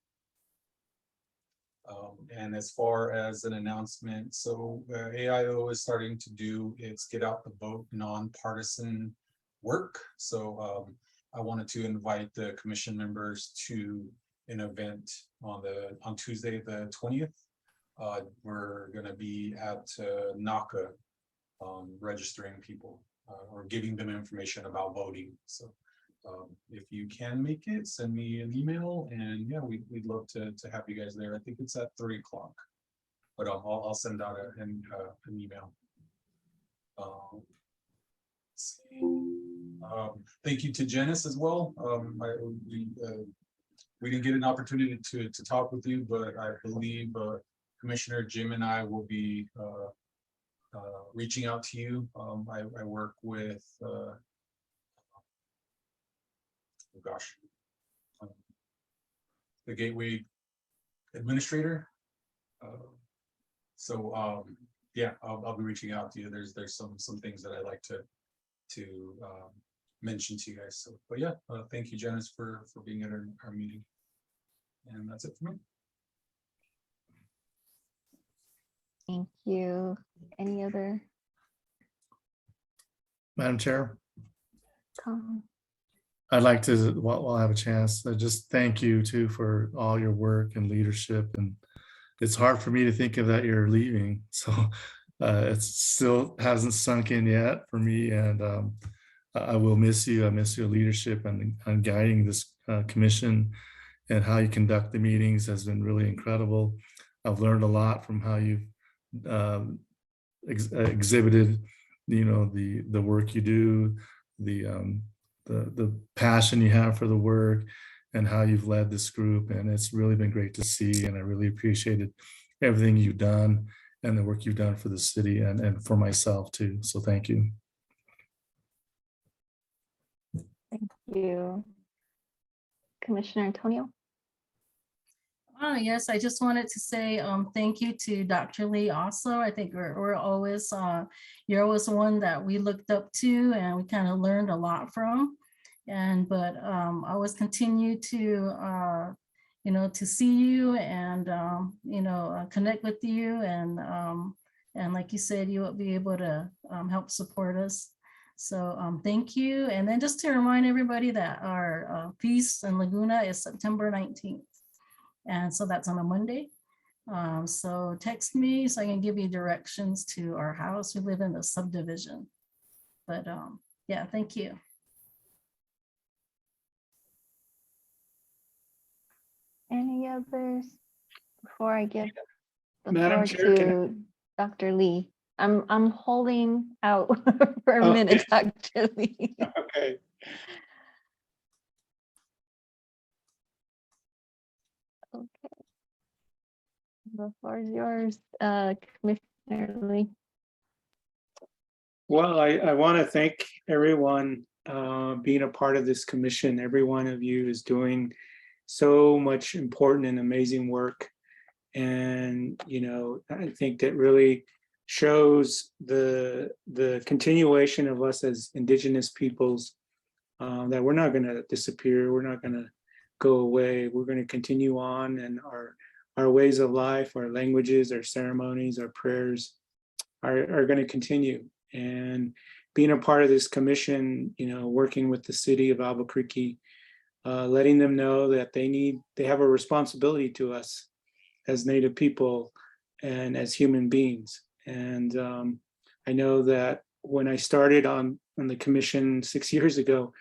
And as far as an announcement, so AIO is starting to do its get out the vote nonpartisan work. So I wanted to invite the commission members to an event on Tuesday the 20th. We're going to be at NACA registering people or giving them information about voting. So if you can make it, send me an email, and yeah, we'd love to have you guys there. I think it's at 3 o'clock, but I'll send out an email. Thank you to Janice as well. We didn't get an opportunity to talk with you, but I believe Commissioner Jim and I will be reaching out to you. I work with oh gosh, the Gateway Administrator. So yeah, I'll be reaching out to you. There's some things that I'd like to mention to you guys. So, but yeah, thank you, Janice, for being at our meeting. And that's it for me. Thank you. Any other Madam Chair, comments? I'd like to, while I have a chance, just thank you too for all your work and leadership. And it's hard for me to think of that you're leaving. So it still hasn't sunk in yet for me. And I will miss you. I miss your leadership and guiding this commission, and how you conduct the meetings has been really incredible. I've learned a lot from how you've exhibited, you know, the work you do, the passion you have for the work, and how you've led this group. And it's really been great to see, and I really appreciated everything you've done and the work you've done for the city and for myself too. So thank you. Thank you. Commissioner Antonio. Yes, I just wanted to say thank you to Dr. Lee also. I think we're always, you're always one that we looked up to and we kind of learned a lot from. But I always continue to, you know, to see you and, you know, connect with you. And like you said, you will be able to help support us. So thank you. And then just to remind everybody that our feast in Laguna is September 19th. And so that's on a Monday. So text me so I can give you directions to our house. We live in the subdivision. But yeah, thank you. Any others before I give the Madam floor Chair, to Dr. Lee? I'm holding out for a minute, Dr. Lee. Okay. Okay. The floor is yours, Commissioner Lee. Well, I want to thank everyone being a part of this commission. Every one of you is doing so much important and amazing work. And, you know, I think that really shows the continuation of us as Indigenous peoples, that we're not going to disappear. We're not going to go away. We're going to continue on, and our ways of life, our languages, our ceremonies, our prayers are going to continue. and being a part of this commission, you know, working with the city of Albuquerque, letting them know that they have a responsibility to us as Native people and as human beings. And I know that when I started on the commission 6 years ago,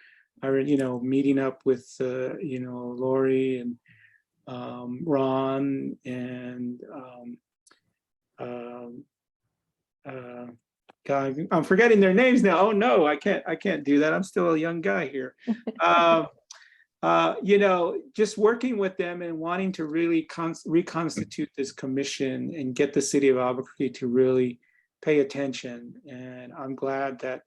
you know, meeting up with, you know, Lori and Ron and God, I'm forgetting their names now. Oh no, I can't do that. I'm still a young guy here. You know, just working with them and wanting to really reconstitute this commission and get the city of Albuquerque to really pay attention. And I'm glad that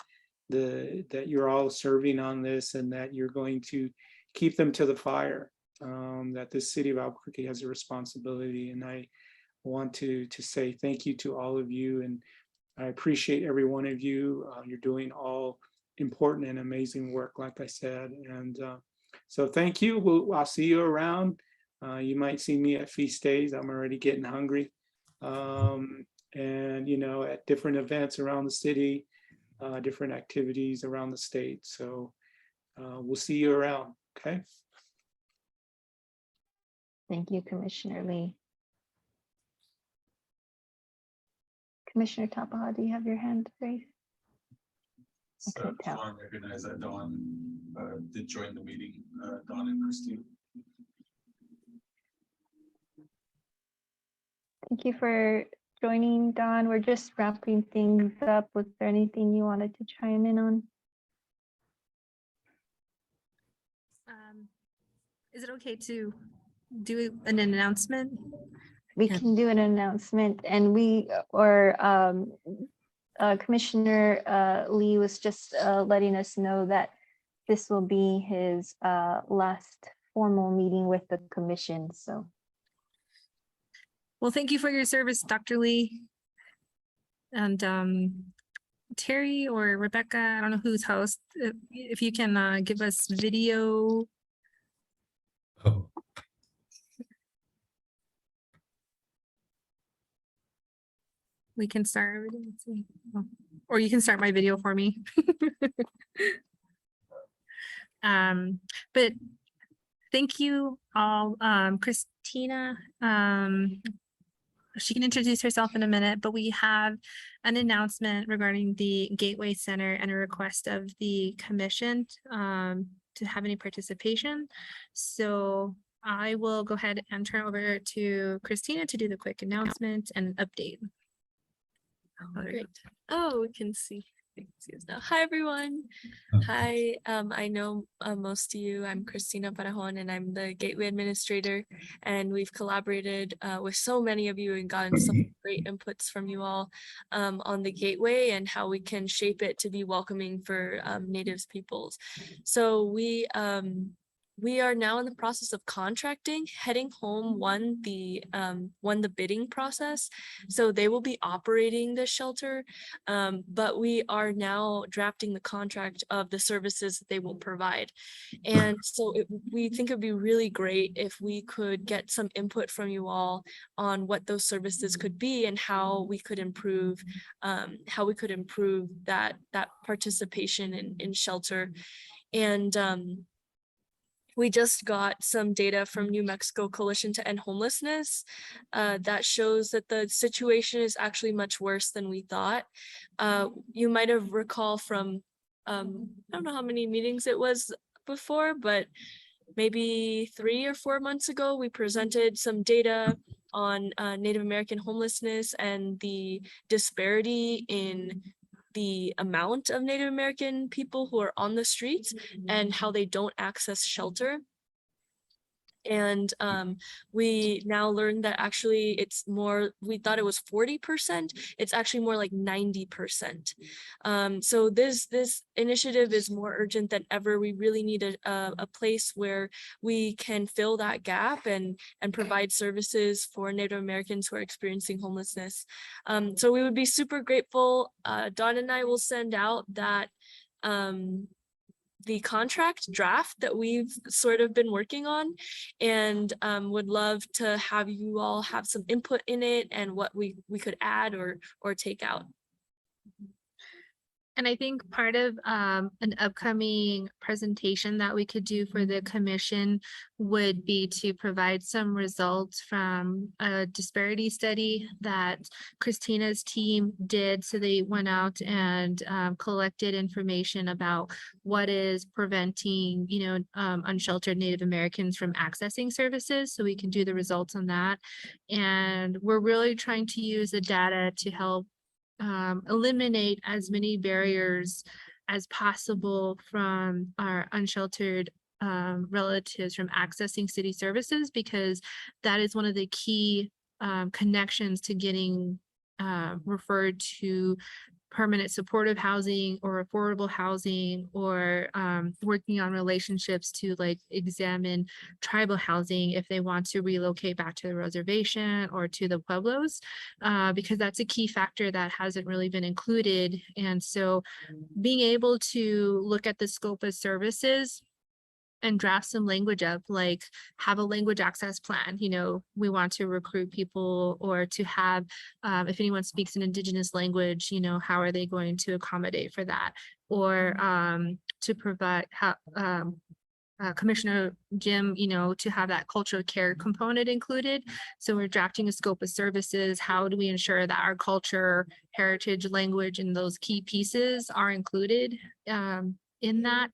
that you're all serving on this and that you're going to keep them to the fire. That the city of Albuquerque has a responsibility, and I want to say thank you to all of you, and I appreciate every one of you. You're doing all important and amazing work, like I said, and so thank you. I'll see you around. You might see me at feast days. I'm already getting hungry, and you know, at different events around the city, different activities around the state. So we'll see you around. Okay. Thank you, Commissioner Lee. Commissioner Tapaha, do you have your hand raised? So can't tell. I recognize that Dawn did join the meeting, Dawn and Christine. Thank you for joining, Dawn. We're just wrapping things up. Was there anything you wanted to chime in on? Is it okay to do an announcement? We Yeah. can do an announcement, and Commissioner Lee was just letting us know that this will be his last formal meeting with the commission. So Well, thank you for your service, Dr. Lee. And Terry or Rebecca, I don't know who's host, if you can give us video. Oh, We can start, let's see. Oh, or you can start my video for me. But thank you all. Christina, she can introduce herself in a minute, but we have an announcement regarding the Gateway Center and a request of the commission to have any participation. So I will go ahead and turn over to Christina to do the quick announcement and update. Great. Oh, we can see us now. Hi, everyone. Hi, I know most of you. I'm Christina Parajon, and I'm the Gateway Administrator. And we've collaborated with so many of you and gotten some great inputs from you all on the Gateway and how we can shape it to be welcoming for Natives peoples. So we are now in the process of contracting. Heading Home won the bidding process, so they will be operating the shelter, but we are now drafting the contract of the services that they will provide. And so we think it'd be really great if we could get some input from you all on what those services could be and how we could improve that participation in shelter. And we just got some data from New Mexico Coalition to End Homelessness that shows that the situation is actually much worse than we thought. You might have recall from, I don't know how many meetings it was before, but maybe 3 or 4 months ago, we presented some data on Native American homelessness and the disparity in the amount of Native American people who are on the streets and how they don't access shelter. And we now learned that actually it's more, we thought it was 40%, it's actually more like 90%. So this initiative is more urgent than ever. We really need a place where we can fill that gap and provide services for Native Americans who are experiencing homelessness. So we would be super grateful. Dawn and I will send out that the contract draft that we've sort of been working on, and would love to have you all have some input in it and what we could add or take out. And I think part of an upcoming presentation that we could do for the commission would be to provide some results from a disparity study that Christina's team did. So they went out and collected information about what is preventing, unsheltered Native Americans from accessing services. So we can do the results on that. And we're really trying to use the data to help eliminate as many barriers as possible from our unsheltered relatives from accessing city services, because that is one of the key connections to getting referred to permanent supportive housing or affordable housing, or working on relationships to like examine tribal housing if they want to relocate back to the reservation or to the pueblos, because that's a key factor that hasn't really been included. And so being able to look at the scope of services and draft some language up, like have a language access plan. We want to recruit people, or to have, if anyone speaks an indigenous language, how are they going to accommodate for that? Or to provide, Commissioner Jim, to have that cultural care component included. So we're drafting a scope of services. How do we ensure that our culture, heritage, language, and those key pieces are included in that?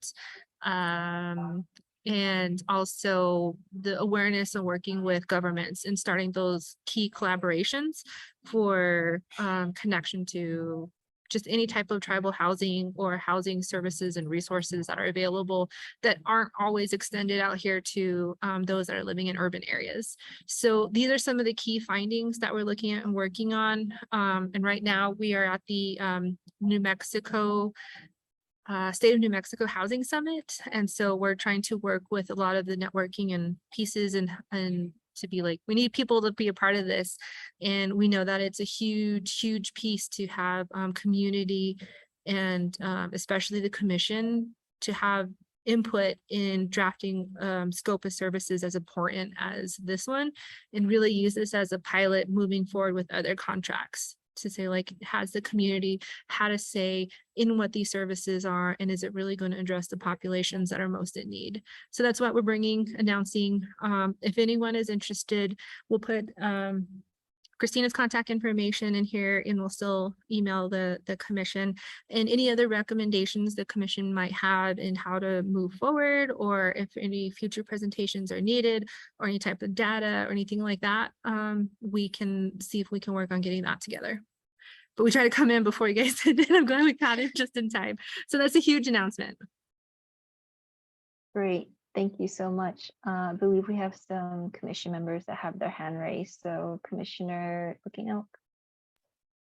And also the awareness of working with governments and starting those key collaborations for connection to just any type of tribal housing or housing services and resources that are available that aren't always extended out here to those that are living in urban areas. So these are some of the key findings that we're looking at and working on. And right now we are at the New Mexico State of New Mexico Housing Summit. And so we're trying to work with a lot of the networking and pieces and to be like, we need people to be a part of this. And we know that it's a huge, huge piece to have community and especially the commission to have input in drafting scope of services as important as this one, and really use this as a pilot moving forward with other contracts to say, like, has the community had a say in what these services are, and is it really going to address the populations that are most in need? So that's what we're announcing. If anyone is interested, we'll put Christina's contact information in here, and we'll still email the commission, and any other recommendations the commission might have in how to move forward, or if any future presentations are needed, or any type of data or anything like that. We can see if we can work on getting that together. But we try to come in before you guys did, and I'm glad we got it just in time. So that's a huge announcement. Great. Thank you so much. I believe we have some commission members that have their hand raised. So Commissioner Looking Out.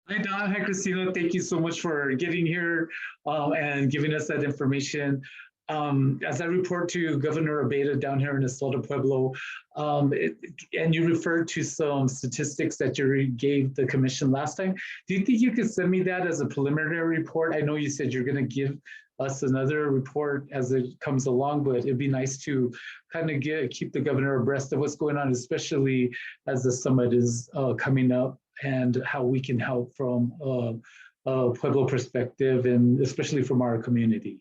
Hi, Don. Hi, Christina. Thank you so much for getting here and giving us that information. As I report to Governor Abeyta down here in Estado Pueblo, and you referred to some statistics that you gave the commission last time. Do you think you could send me that as a preliminary report? I know you said you're going to give us another report as it comes along, but it'd be nice to kind of keep the governor abreast of what's going on, especially as the summit is coming up, and how we can help from a Pueblo perspective, and especially from our community.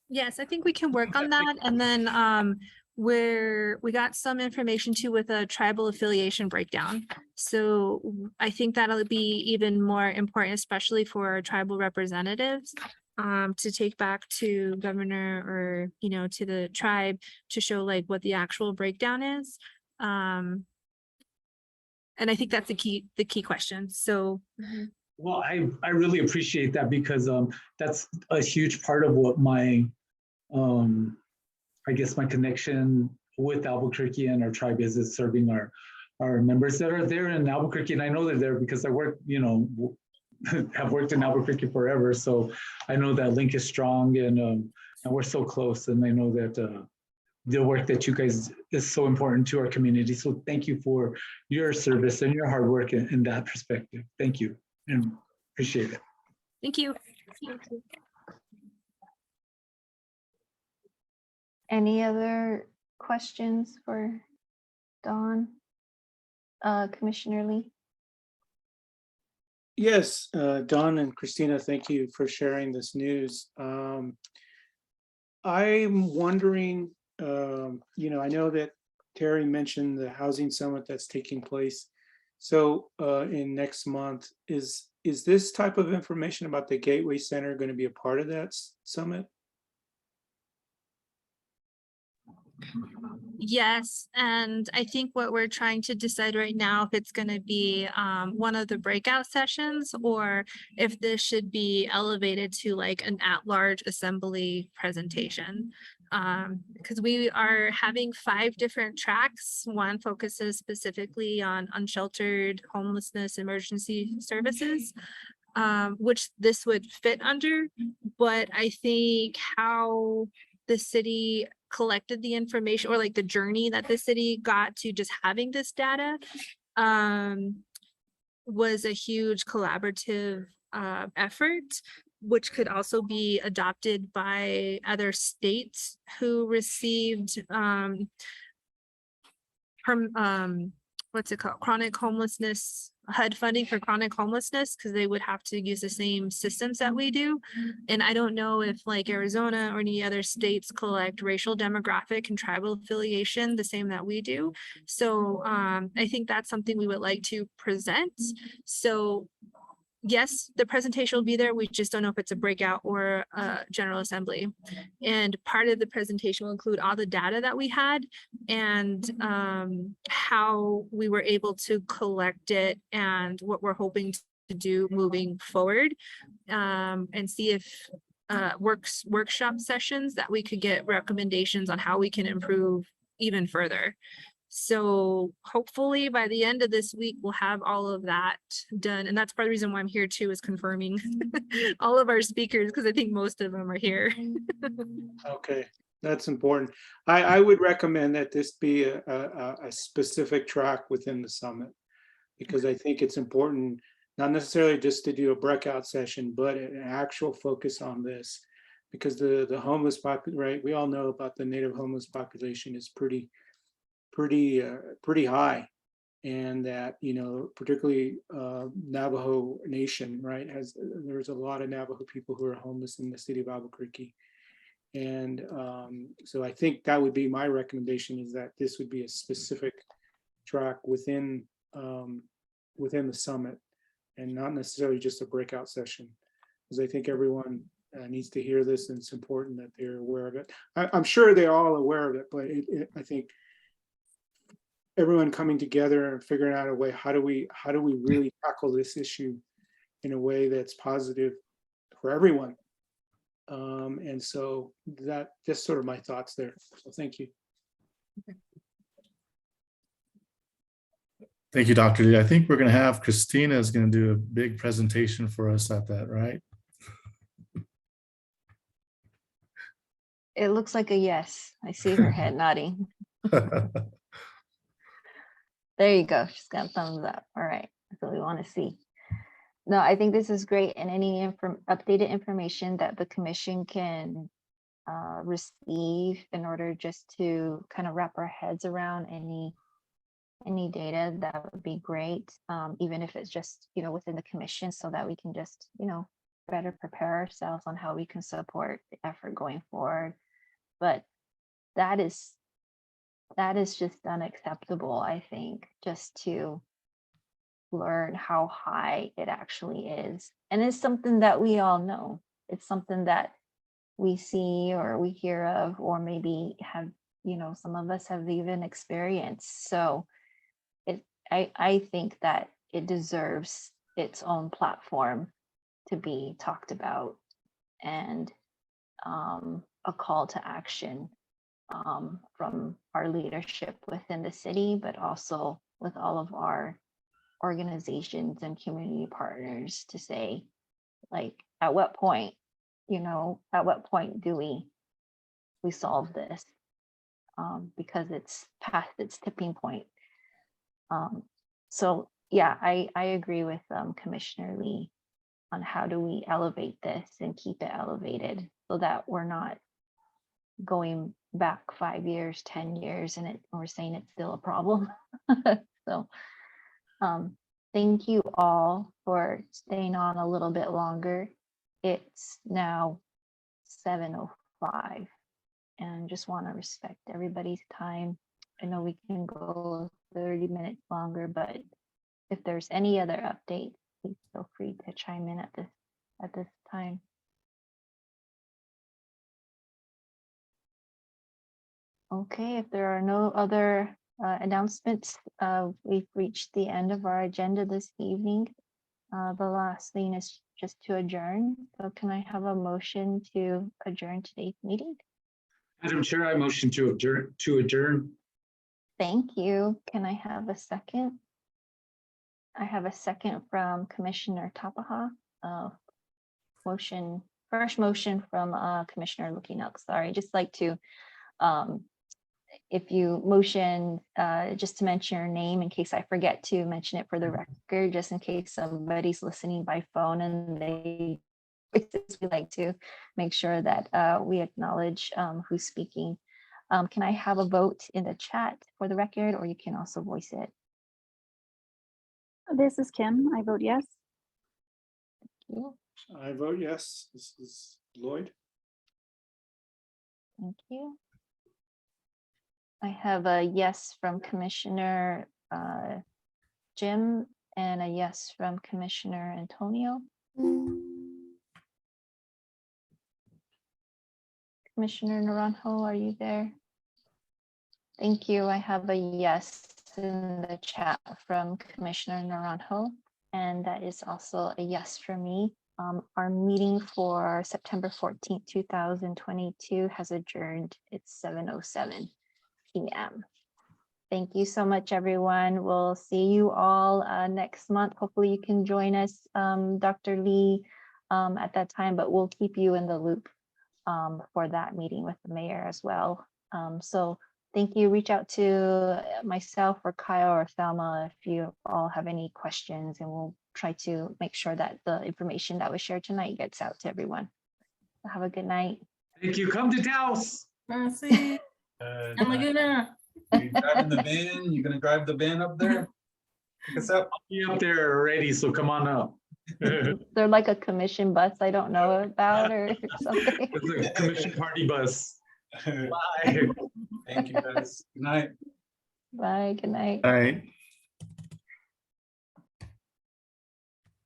Yes, I think we can work on that. And then we got some information too with a tribal affiliation breakdown. So I think that'll be even more important, especially for our tribal representatives, to take back to governor, or, to the tribe, to show like what the actual breakdown is. And I think that's the key question. So. Well, I really appreciate that, because that's a huge part of what my I guess my connection with Albuquerque and our tribe is serving our members that are there in Albuquerque. And I know they're there because I work, have worked in Albuquerque forever. So I know that link is strong, and we're so close. And I know that the work that you guys is so important to our community. So thank you for your service and your hard work in that perspective. Thank you, and appreciate it. Thank you. Any other questions for Dawn? Commissioner Lee? Yes, Don and Christina, thank you for sharing this news. I'm wondering, I know that Terry mentioned the housing summit that's taking place. So in next month, is this type of information about the Gateway Center going to be a part of that summit? Yes, and I think what we're trying to decide right now, if it's gonna be one of the breakout sessions, or if this should be elevated to like an at-large assembly presentation. Because we are having 5 different tracks. One focuses specifically on unsheltered homelessness emergency services, which this would fit under. But I think how the city collected the information, or like the journey that the city got to just having this data, was a huge collaborative effort, which could also be adopted by other states who received what's it called, chronic homelessness, HUD funding for chronic homelessness, because they would have to use the same systems that we do. And I don't know if like Arizona or any other states collect racial, demographic, and tribal affiliation the same that we do. So I think that's something we would like to present. So yes, the presentation will be there. We just don't know if it's a breakout or a general assembly. And part of the presentation will include all the data that we had and how we were able to collect it and what we're hoping to do moving forward, and see if workshop sessions that we could get recommendations on how we can improve even further. So hopefully by the end of this week, we'll have all of that done. And that's part of the reason why I'm here too, is confirming all of our speakers, because I think most of them are here. Okay, that's important. I would recommend that this be a specific track within the summit, because I think it's important, not necessarily just to do a breakout session, but an actual focus on this, because the homeless population, right? We all know about the native homeless population is pretty high, and that, particularly Navajo Nation, right, there's a lot of Navajo people who are homeless in the city of Albuquerque. And so I think that would be my recommendation, is that this would be a specific track within the summit, and not necessarily just a breakout session, because I think everyone needs to hear this, and it's important that they're aware of it. I'm sure they're all aware of it, but I think everyone coming together and figuring out a way, how do we really tackle this issue in a way that's positive for everyone. And so that just sort of my thoughts there. So thank you. Thank you, Dr. Lee. I think we're going to have Christina is going to do a big presentation for us at that, right? It looks like a yes. I see her head nodding. There you go. She's got thumbs up. All right. That's what we want to see. No, I think this is great. And any updated information that the commission can receive in order just to kind of wrap our heads around any data, that would be great. Even if it's just, within the commission, so that we can just, better prepare ourselves on how we can support the effort going forward. But that is just unacceptable, I think, just to learn how high it actually is. And it's something that we all know. It's something that we see or we hear of, or maybe have, some of us have even experienced. So I think that it deserves its own platform to be talked about, and a call to action from our leadership within the city, but also with all of our organizations and community partners, to say, like, at what point do we solve this? Because it's past its tipping point. So yeah, I agree with Commissioner Lee on how do we elevate this and keep it elevated, so that we're not going back 5 years, 10 years, and we're saying it's still a problem. So thank you all for staying on a little bit longer. It's now 7:05 and just want to respect everybody's time. I know we can go 30 minutes longer, but if there's any other update, please feel free to chime in at this time. Okay, if there are no other announcements, we've reached the end of our agenda this evening. The last thing is just to adjourn. So can I have a motion to adjourn today's meeting? Madam Chair, I motion to adjourn. Thank you. Can I have a second? I have a second from Commissioner Tapaha. First motion from Commissioner Looking Up. Sorry, just like to, if you motion, just to mention your name in case I forget to mention it for the record, just in case somebody's listening by phone and we like to make sure that we acknowledge who's speaking. Can I have a vote in the chat for the record, or you can also voice it? This is Kim. I vote yes. Yeah, I vote yes. This is Lloyd. thank you. I have a yes from Commissioner Jim and a yes from Commissioner Antonio. Commissioner Naranjo, are you there? Thank you. I have a yes in the chat from Commissioner Naranjo, and that is also a yes for me. Our meeting for September 14th, 2022 has adjourned. It's 7:07 p.m. Thank you so much, everyone. We'll see you all next month. Hopefully you can join us, Dr. Lee, at that time, but we'll keep you in the loop for that meeting with the mayor as well. So thank you. Reach out to myself or Kyle or Thelma if you all have any questions, and we'll try to make sure that the information that was shared tonight gets out to everyone. Have a good night. Thank you. Come to Taos. Merci. And Laguna. You driving the van? You gonna drive the van up there? Pick us up. I'll be up there already, so come on up. They're like a commission bus I don't know about or something. It's a commission party bus. Bye. Thank you, guys. Good night. Bye, good night. All right.